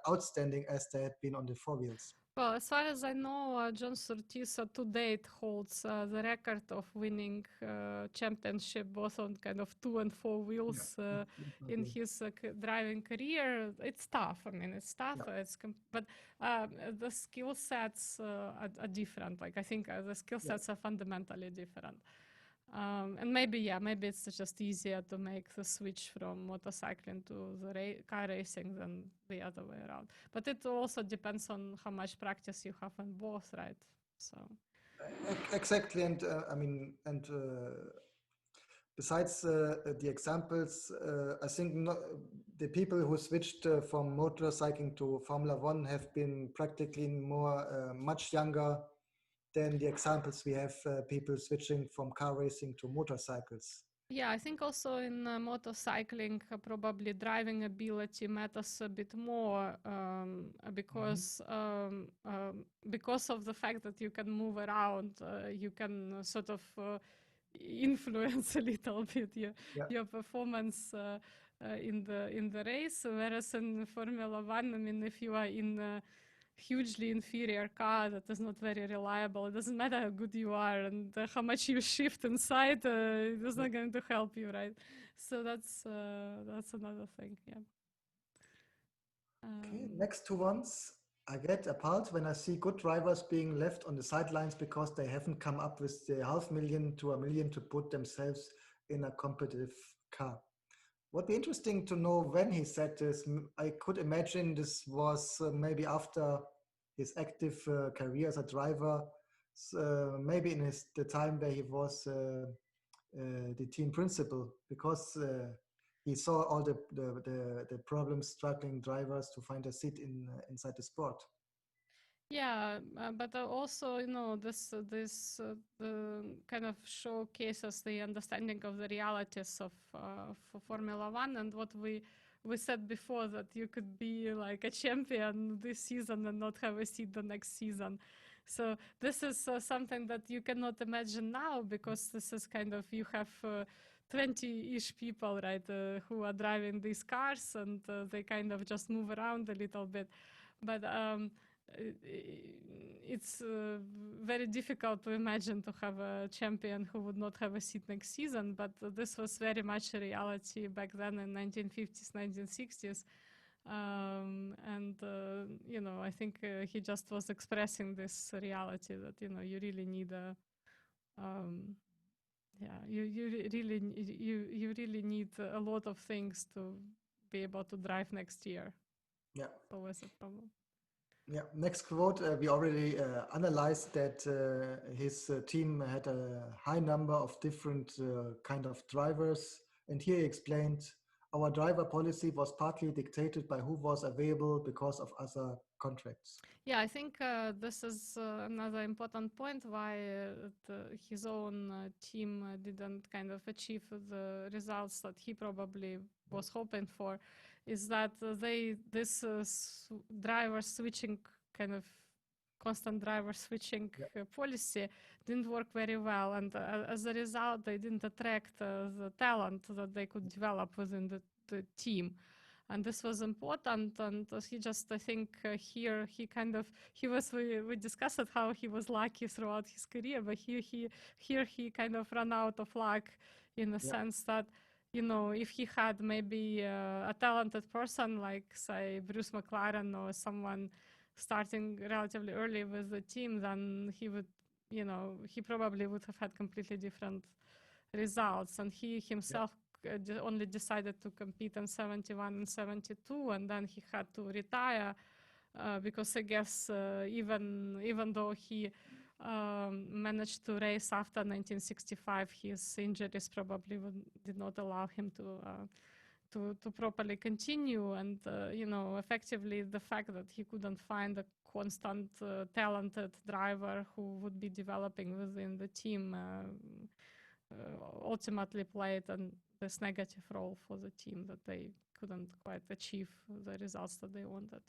outstanding as they had been on the four wheels. well, as far as I know, John Surtees to date holds the record of winning championship both on kind of 2 and 4 wheels in his driving career. It's tough. I mean, it's tough. Yeah. But the skill sets are different. Like I think the skill sets are fundamentally different. And maybe it's just easier to make the switch from motorcycling to the car racing than the other way around. But it also depends on how much practice you have on both, right? So exactly, and I mean, and besides the examples, I think the people who switched from motorcycling to Formula One have been practically much younger than the examples we have people switching from car racing to motorcycles. yeah, I think also in motorcycling, probably driving ability matters a bit more because of the fact that you can move around, you can sort of influence a little bit your performance in the race. Whereas in Formula One, I mean, if you are in a hugely inferior car that is not very reliable, it doesn't matter how good you are and how much you shift inside, it's not going to help you, right? So that's another thing. Yeah. Okay, next two ones. I get appalled when I see good drivers being left on the sidelines because they haven't come up with the 500,000 to 1 million to put themselves in a competitive car. Would be interesting to know when he said this. I could imagine this was maybe after his active career as a driver, maybe in the time where he was the team principal, because he saw all the problems struggling drivers to find a seat inside the sport. Yeah, but also, this kind of showcases the understanding of the realities of for Formula One, and what we said before, that you could be like a champion this season and not have a seat the next season. So this is something that you cannot imagine now, because this is kind of, you have 20-ish people, right, who are driving these cars, and they kind of just move around a little bit. But it's very difficult to imagine to have a champion who would not have a seat next season, but this was very much a reality back then in 1950s, 1960s. And I think he just was expressing this reality that you really need a you really need a lot of things to be able to drive next year. Yeah, It's always a problem. Yeah, next quote. We already analyzed that his team had a high number of different kind of drivers, and here he explained our driver policy was partly dictated by who was available because of other contracts. Yeah, I think this is another important point why his own team didn't kind of achieve the results that he probably was hoping for, is that driver switching kind of constant driver switching Yeah, policy didn't work very well, and as a result, they didn't attract the talent that they could develop within the team. And this was important, and he just, I think, here we discussed how he was lucky throughout his career, but here he kind of ran out of luck, in the yeah, sense that, if he had maybe a talented person like, say, Bruce McLaren, or someone starting relatively early with the team, then he probably would have had completely different results. And he yeah, himself only decided to compete in 71 and 72, and then he had to retire, because I guess, even though he managed to race after 1965, his injuries probably did not allow him to properly continue. And effectively, the fact that he couldn't find a constant talented driver who would be developing within the team ultimately played this negative role for the team, that they couldn't quite achieve the results that they wanted.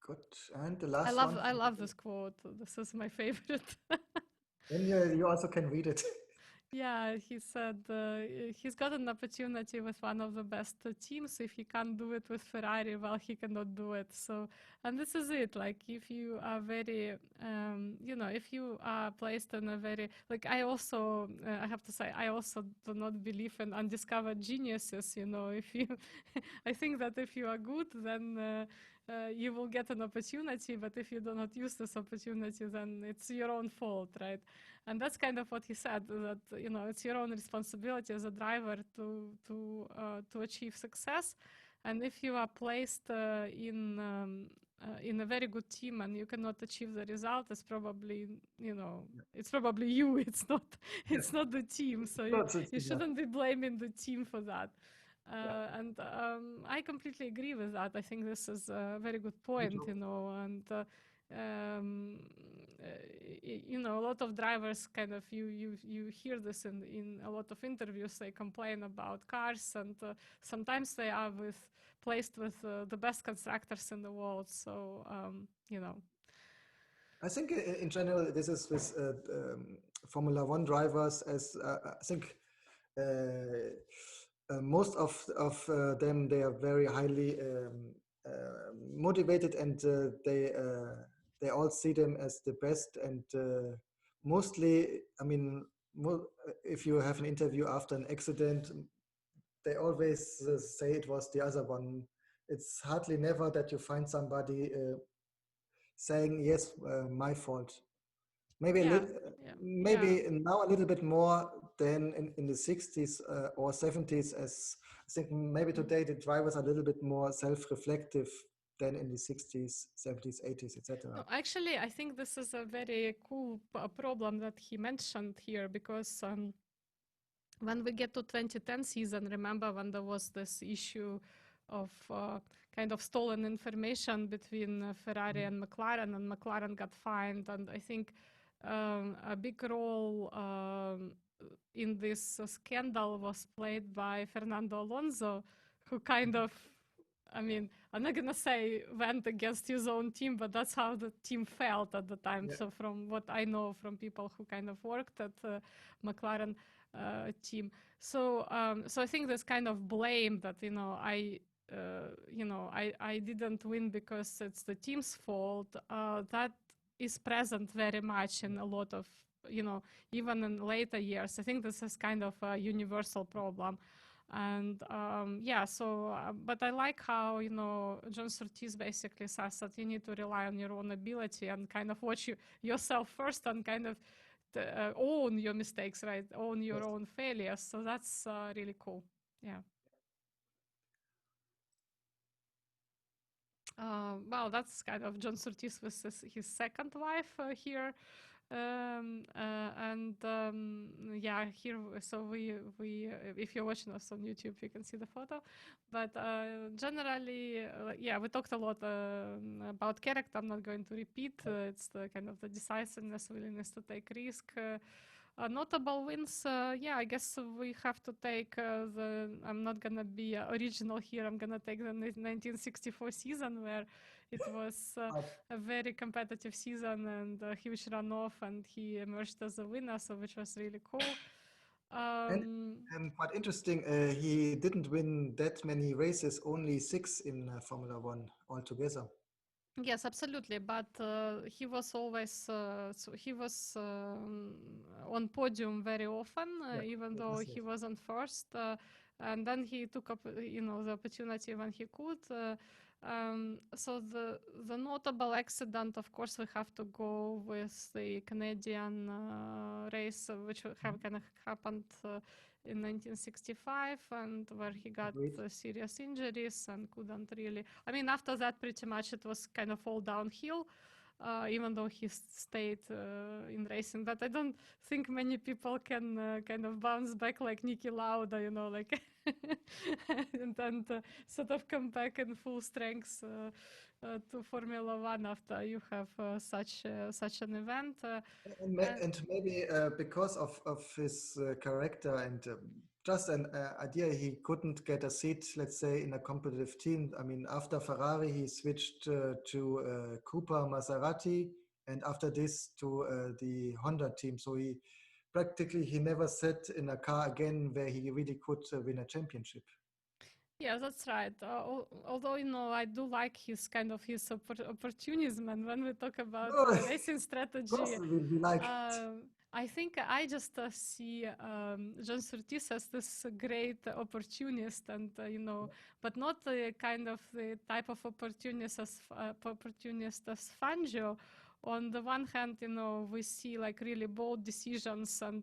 good. And the last one. I love this quote. This is my favorite. Then you also can read it. Yeah, he said he's got an opportunity with one of the best teams. If he can't do it with Ferrari, well, he cannot do it. So, and this is it. Like, if you are very, if you are placed in a very, like, I also, I have to say, I also do not believe in undiscovered geniuses. If you, I think that if you are good, then you will get an opportunity. But if you do not use this opportunity, then it's your own fault, right? And that's kind of what he said, that it's your own responsibility as a driver to achieve success. And if you are placed in a very good team and you cannot achieve the result, it's probably it's probably you. It's not the team. So you shouldn't be blaming the team for that. And I completely agree with that. I think this is a very good point, and a lot of drivers kind of, you hear this in a lot of interviews. They complain about cars, and sometimes they are placed with the best constructors in the world. So I think in general, this is with Formula One drivers, as I think most of them, they are very highly motivated, and they all see them as the best. And mostly, I mean, if you have an interview after an accident, they always say it was the other one. It's hardly never that you find somebody saying, yes, my fault. Maybe now a little bit more than in the 60s or 70s, as I think maybe today the drivers are a little bit more self-reflective than in the 60s, 70s, 80s, etc. No, actually, I think this is a very cool problem that he mentioned here, because when we get to 2010 season, remember when there was this issue of kind of stolen information between Ferrari and McLaren got fined, and I think a big role in this scandal was played by Fernando Alonso, who kind of, I mean, I'm not gonna say went against his own team, but that's how the team felt at the time. Yeah. So from what I know from people who kind of worked at McLaren team, so I think this kind of blame that I didn't win because it's the team's fault, that is present very much in a lot of, even in later years. I think this is kind of a universal problem. And but I like how, John Surtees basically says that you need to rely on your own ability and kind of watch yourself first, and kind of own your mistakes, right? Own your own failures. So that's really cool. Yeah. Well, that's kind of John Surtees with his second wife here. And yeah, here, so we if you're watching us on YouTube, you can see the photo. But generally, yeah, we talked a lot about character. I'm not going to repeat. It's the kind of the decisiveness, willingness to take risk. Notable wins, yeah, I guess we have to take I'm not gonna be original here. I'm gonna take the 1964 season where it was a very competitive season and a huge runoff, and he emerged as a winner, so which was really cool. And, Um, and quite interesting, he didn't win that many races, only 6 in Formula One altogether. Yes, absolutely. But he was always so he was on podium very often, Yeah, even that though was he it. wasn't first. And then he took up, the opportunity when he could. So the notable accident, of course, we have to go with the Canadian race, which have kind of happened in 1965, and where he got Agreed. serious injuries and couldn't really. I mean, after that, pretty much it was kind of all downhill. Even though he stayed in racing, but I don't think many people can kind of bounce back like Niki Lauda, like and sort of come back in full strength to Formula One after you have such an event. And maybe because of his character and just an idea, he couldn't get a seat, let's say, in a competitive team. I mean, after Ferrari, he switched to Cooper Maserati, and after this to the Honda team. So he never sat in a car again where he really could win a championship. Yeah, that's right. Although I do like his kind of his opportunism, and when we talk about No, racing of course, strategy, we like it. I think I just see John Surtees as this great opportunist, and but not the kind of the type of opportunist as Fangio. On the one hand, we see like really bold decisions, and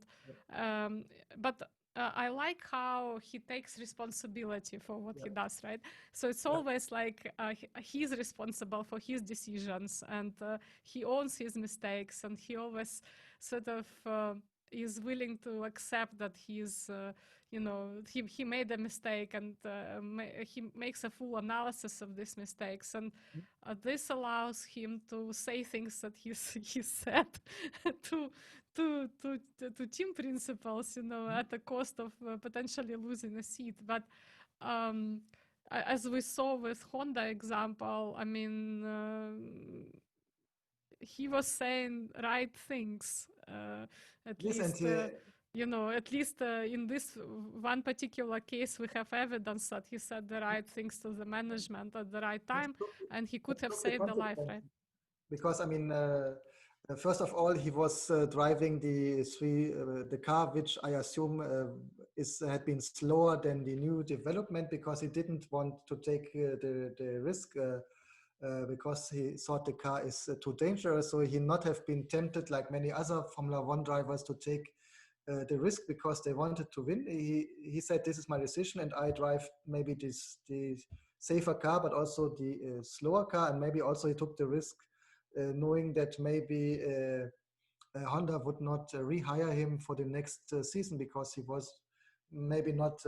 but I like how he takes responsibility for what he Yeah, does, right? So it's yeah. always like he's responsible for his decisions, and he owns his mistakes, and he always sort of is willing to accept that he made a mistake, and he makes a full analysis of these mistakes, and this allows him to say things that he said to team principals, at the cost of potentially losing a seat. But um, as we saw with Honda example, I mean, he was saying right things, at Yes, and least. At least in this one particular case, we have evidence that he said the right things to the management at the right and time, and he could have took the saved the life, right? consequences. Because I mean, first of all, he was driving the car, which I assume had been slower than the new development because he didn't want to take the risk because he thought the car is too dangerous. So he not have been tempted like many other Formula One drivers to take the risk because they wanted to win. He said, "This is my decision, and I drive maybe the safer car, but also the slower car, and maybe also he took the risk." Knowing that maybe Honda would not rehire him for the next season because he was maybe not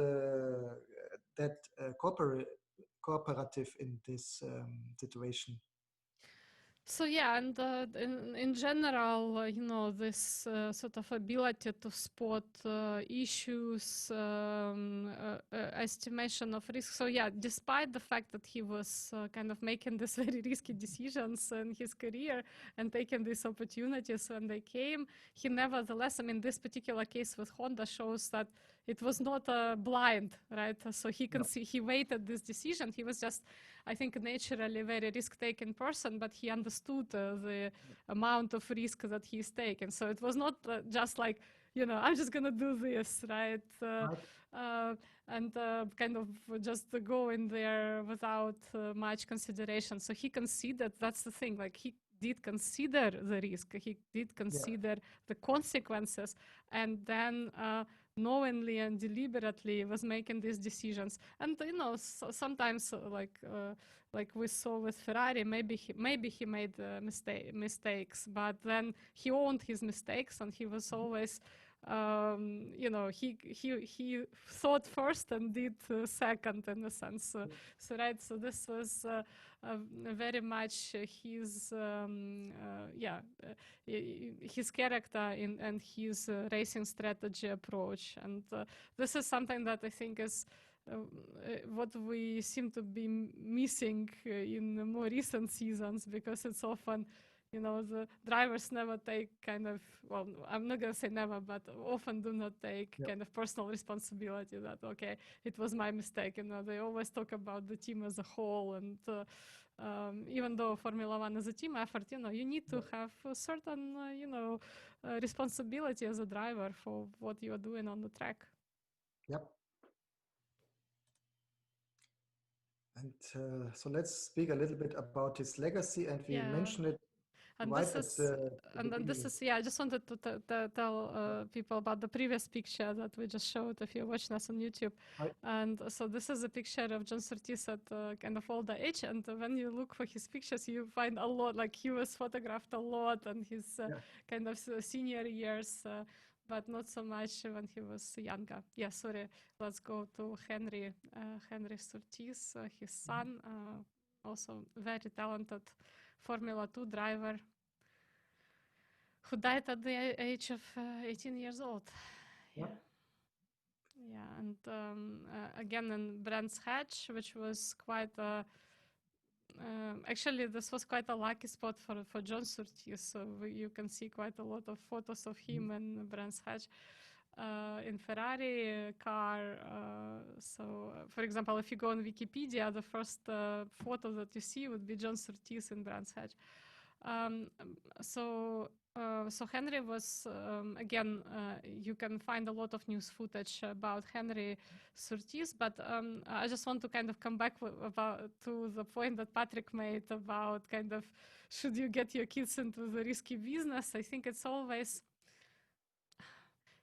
that cooperative in this situation. So yeah, and in general, this sort of ability to spot issues, estimation of risk. So yeah, despite the fact that he was kind of making these very risky decisions in his career and taking these opportunities when they came, he nevertheless, I mean, this particular case with Honda shows that it was not blind, right? So he can No. see, he weighted this decision. He was just, I think, naturally a very risk-taking person, but he understood the amount of risk that he's taking. So it was not just like, I'm just gonna do this, right? Right. And kind of just go in there without much consideration. So he can see that that's the thing. Like did consider the risk. He did consider the consequences, and then knowingly and deliberately was making these decisions. And sometimes like we saw with Ferrari, maybe he made mistakes, but then he owned his mistakes, and he was always he thought first and did second, in a sense. So this was very much his character and his racing strategy approach. And this is something that I think is what we seem to be missing in more recent seasons, because it's often, the drivers never take I'm not going to say never, but often do not take kind of personal responsibility that, okay, it was my mistake. They always talk about the team as a whole. And even though Formula One is a team effort, you need to have a certain, responsibility as a driver for what you are doing on the track. Yep. And so let's speak a little bit about his legacy, and we mentioned it. And right this is I just wanted to tell people about the previous picture that we just showed if you're watching us on YouTube. Right. And so this is a picture of John Surtees at kind of older age, and when you look for his pictures, you find a lot, like he was photographed a lot and his kind of senior years, but not so much when he was younger. Sorry, let's go to Henry Surtees, his son, also very talented Formula 2 driver who died at the age of 18 years old. And again in Brands Hatch, which was quite actually this was quite a lucky spot for John Surtees. So you can see quite a lot of photos of him in Brands Hatch in Ferrari car. So for example, if you go on Wikipedia, the first photo that you see would be John Surtees in Brands Hatch. So Henry was, again, you can find a lot of news footage about Henry Surtees, but I just want to kind of come back to the point that Patrick made about kind of, should you get your kids into the risky business? I think it's always,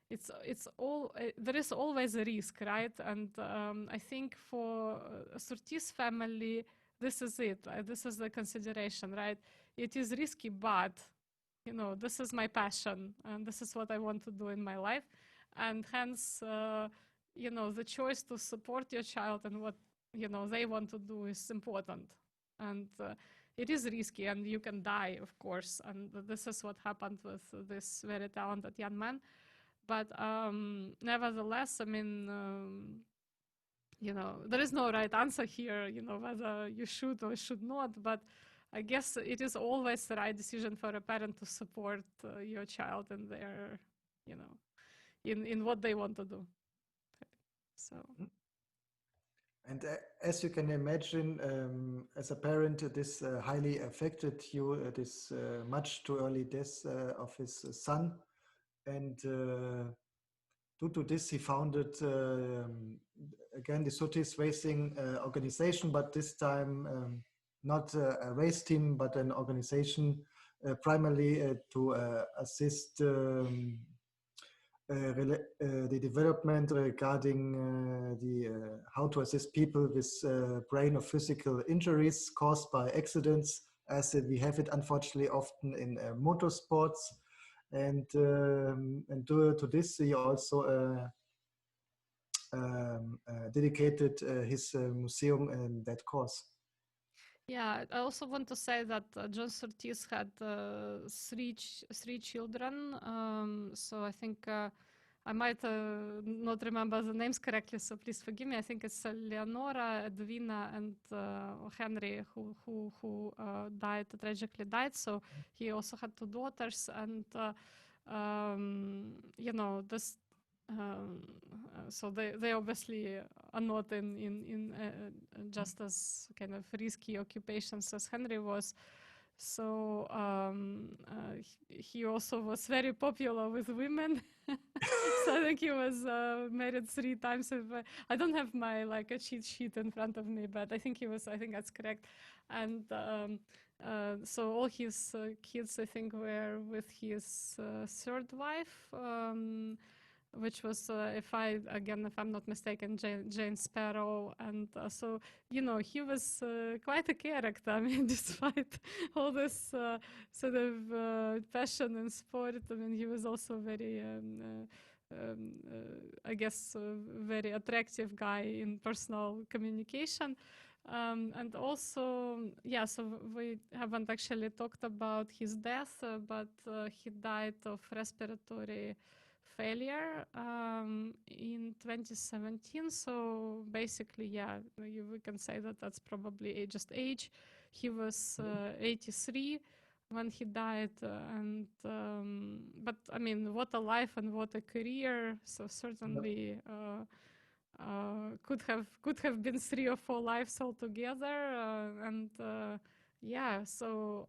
there is always a risk, right? And I think for Surtees family, this is it. This is the consideration, right? It is risky, but this is my passion, and this is what I want to do in my life. And hence, the choice to support your child and what, they want to do is important. And it is risky, and you can die, of course. And this is what happened with this very talented young man. But nevertheless, I mean, there is no right answer here, whether you should or should not. But I guess it is always the right decision for a parent to support your child in their, in what they want to do. So. And as you can imagine, as a parent, this highly affected you, this much too early death of his son. And due to this, he founded, again, the Surtees Racing organization, but this time not a race team, but an organization primarily to assist the development regarding how to assist people with brain or physical injuries caused by accidents, as we have it unfortunately often in motorsports. And due to this, he also dedicated his museum in that cause. Yeah, I also want to say that John Surtees had three children. So I think I might not remember the names correctly, so please forgive me. I think it's Leonora, Edwina, and Henry, who tragically died. So he also had two daughters, and this. So they obviously are not in just as kind of risky occupations as Henry was. So he also was very popular with women. So I think he was married 3 times. I don't have my a cheat sheet in front of me, but I think he was. I think that's correct. And So all his kids, I think, were with his third wife, which was, if I'm not mistaken, Jane Sparrow. And so, he was quite a character. I mean, despite all this sort of passion and sport, I mean, he was also very, I guess, very attractive guy in personal communication. And also, so we haven't actually talked about his death, but he died of respiratory failure in 2017. So basically, we can say that that's probably just age. He was 83 when he died, but I mean, what a life and what a career! So certainly. Could have been 3 or 4 lives altogether, so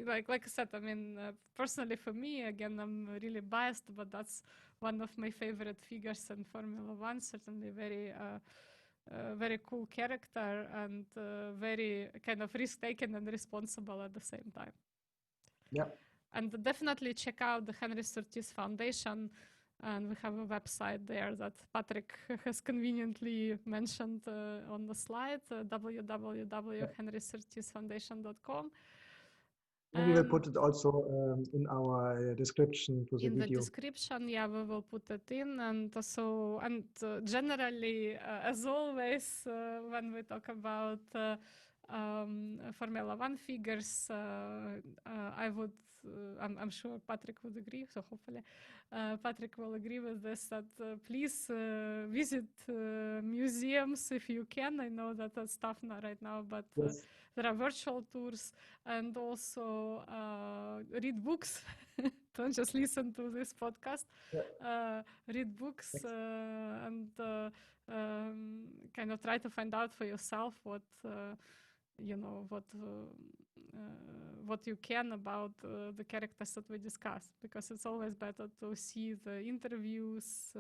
like I said, I mean, personally for me, again, I'm really biased, but that's one of my favorite figures in Formula One. Certainly very cool character and very kind of risk-taking and responsible at the same time. Yeah. And definitely check out the Henry Surtees Foundation. And we have a website there that Patrick has conveniently mentioned on the slide, www.henrysurteesfoundation.com. And we will put it also in our description to the video. In the description, we will put it in. And so, generally, as always, when we talk about Formula One figures, I'm sure Patrick would agree, so hopefully Patrick will agree with this, that please visit museums if you can. I know that that's tough right now, but yes. There are virtual tours, and also read books. Don't just listen to this podcast. Yeah. Read books and kind of try to find out for yourself what you can about the characters that we discuss, because it's always better to see the interviews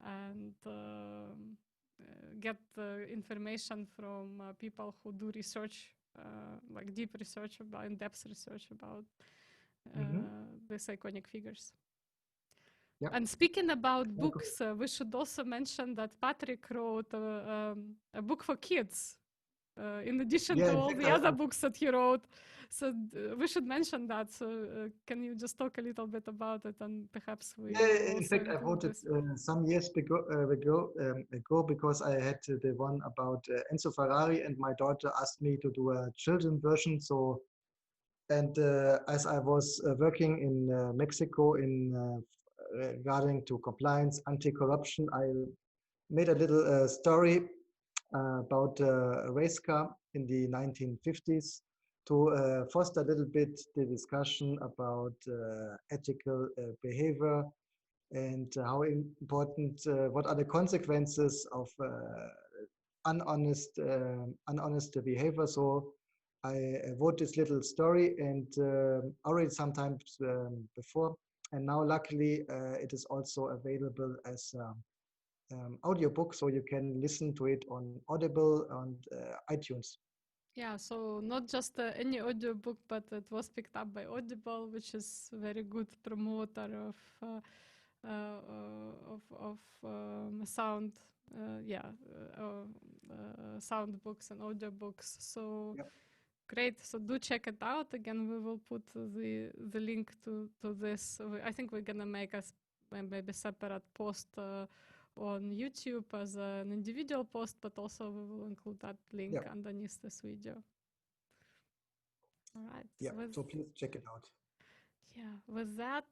and get information from people who do research, like deep research about, in-depth research about these iconic figures. Yep. And speaking about books, we should also mention that Patrick wrote a book for kids. In addition to all the other books that he wrote. So we should mention that. So can you just talk a little bit about it, and perhaps we... Yeah, in fact, I wrote it some years ago because I had the one about Enzo Ferrari, and my daughter asked me to do a children version. So, and as I was working in Mexico in regarding to compliance, anti-corruption, I made a little story about a race car in the 1950s to foster a little bit the discussion about ethical behavior and how important, what are the consequences of unhonest behavior. So I wrote this little story and already sometimes before, and now luckily it is also available as audiobook, so you can listen to it on Audible and iTunes. Yeah, so not just any audiobook, but it was picked up by Audible, which is a very good promoter of sound, sound books and audiobooks. So yep. Great. So do check it out. Again, we will put the link to this. I think we're gonna make a maybe separate post on YouTube as an individual post, but also we will include that link underneath this video. All right. Yeah, so please check it out. Yeah, with that,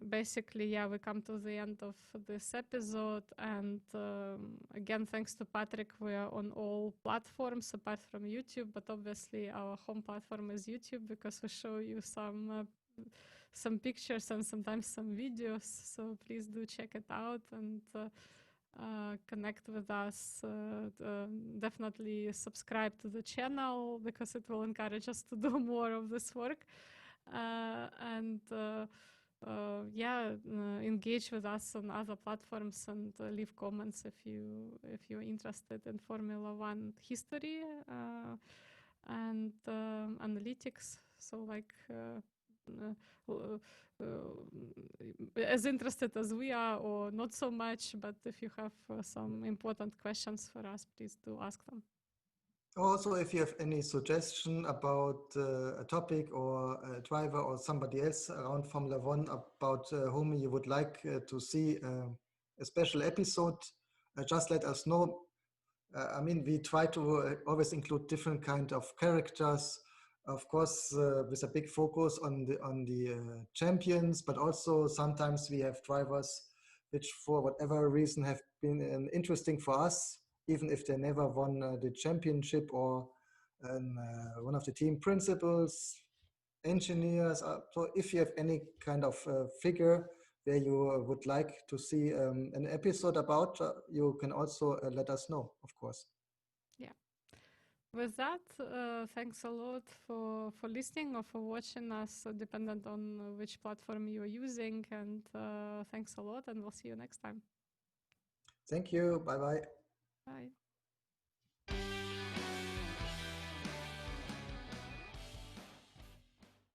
basically, we come to the end of this episode. And again, thanks to Patrick, we are on all platforms apart from YouTube, but obviously our home platform is YouTube because we show you some pictures and sometimes some videos. So please do check it out and connect with us. Definitely subscribe to the channel because it will encourage us to do more of this work. Engage with us on other platforms and leave comments if you're interested in Formula One history. and analytics. So like as interested as we are, or not so much, but if you have some important questions for us, please do ask them. Also, if you have any suggestion about a topic or a driver or somebody else around Formula One about whom you would like to see a special episode, just let us know. I mean, we try to always include different kind of characters, of course, with a big focus on the champions, but also sometimes we have drivers which, for whatever reason, have been interesting for us, even if they never won the championship, or one of the team principals, engineers. So if you have any kind of figure where you would like to see an episode about, you can also let us know, of course. Yeah. With that, thanks a lot for listening or for watching us, dependent on which platform you're using. And thanks a lot, and we'll see you next time. Thank you. Bye-bye. Bye.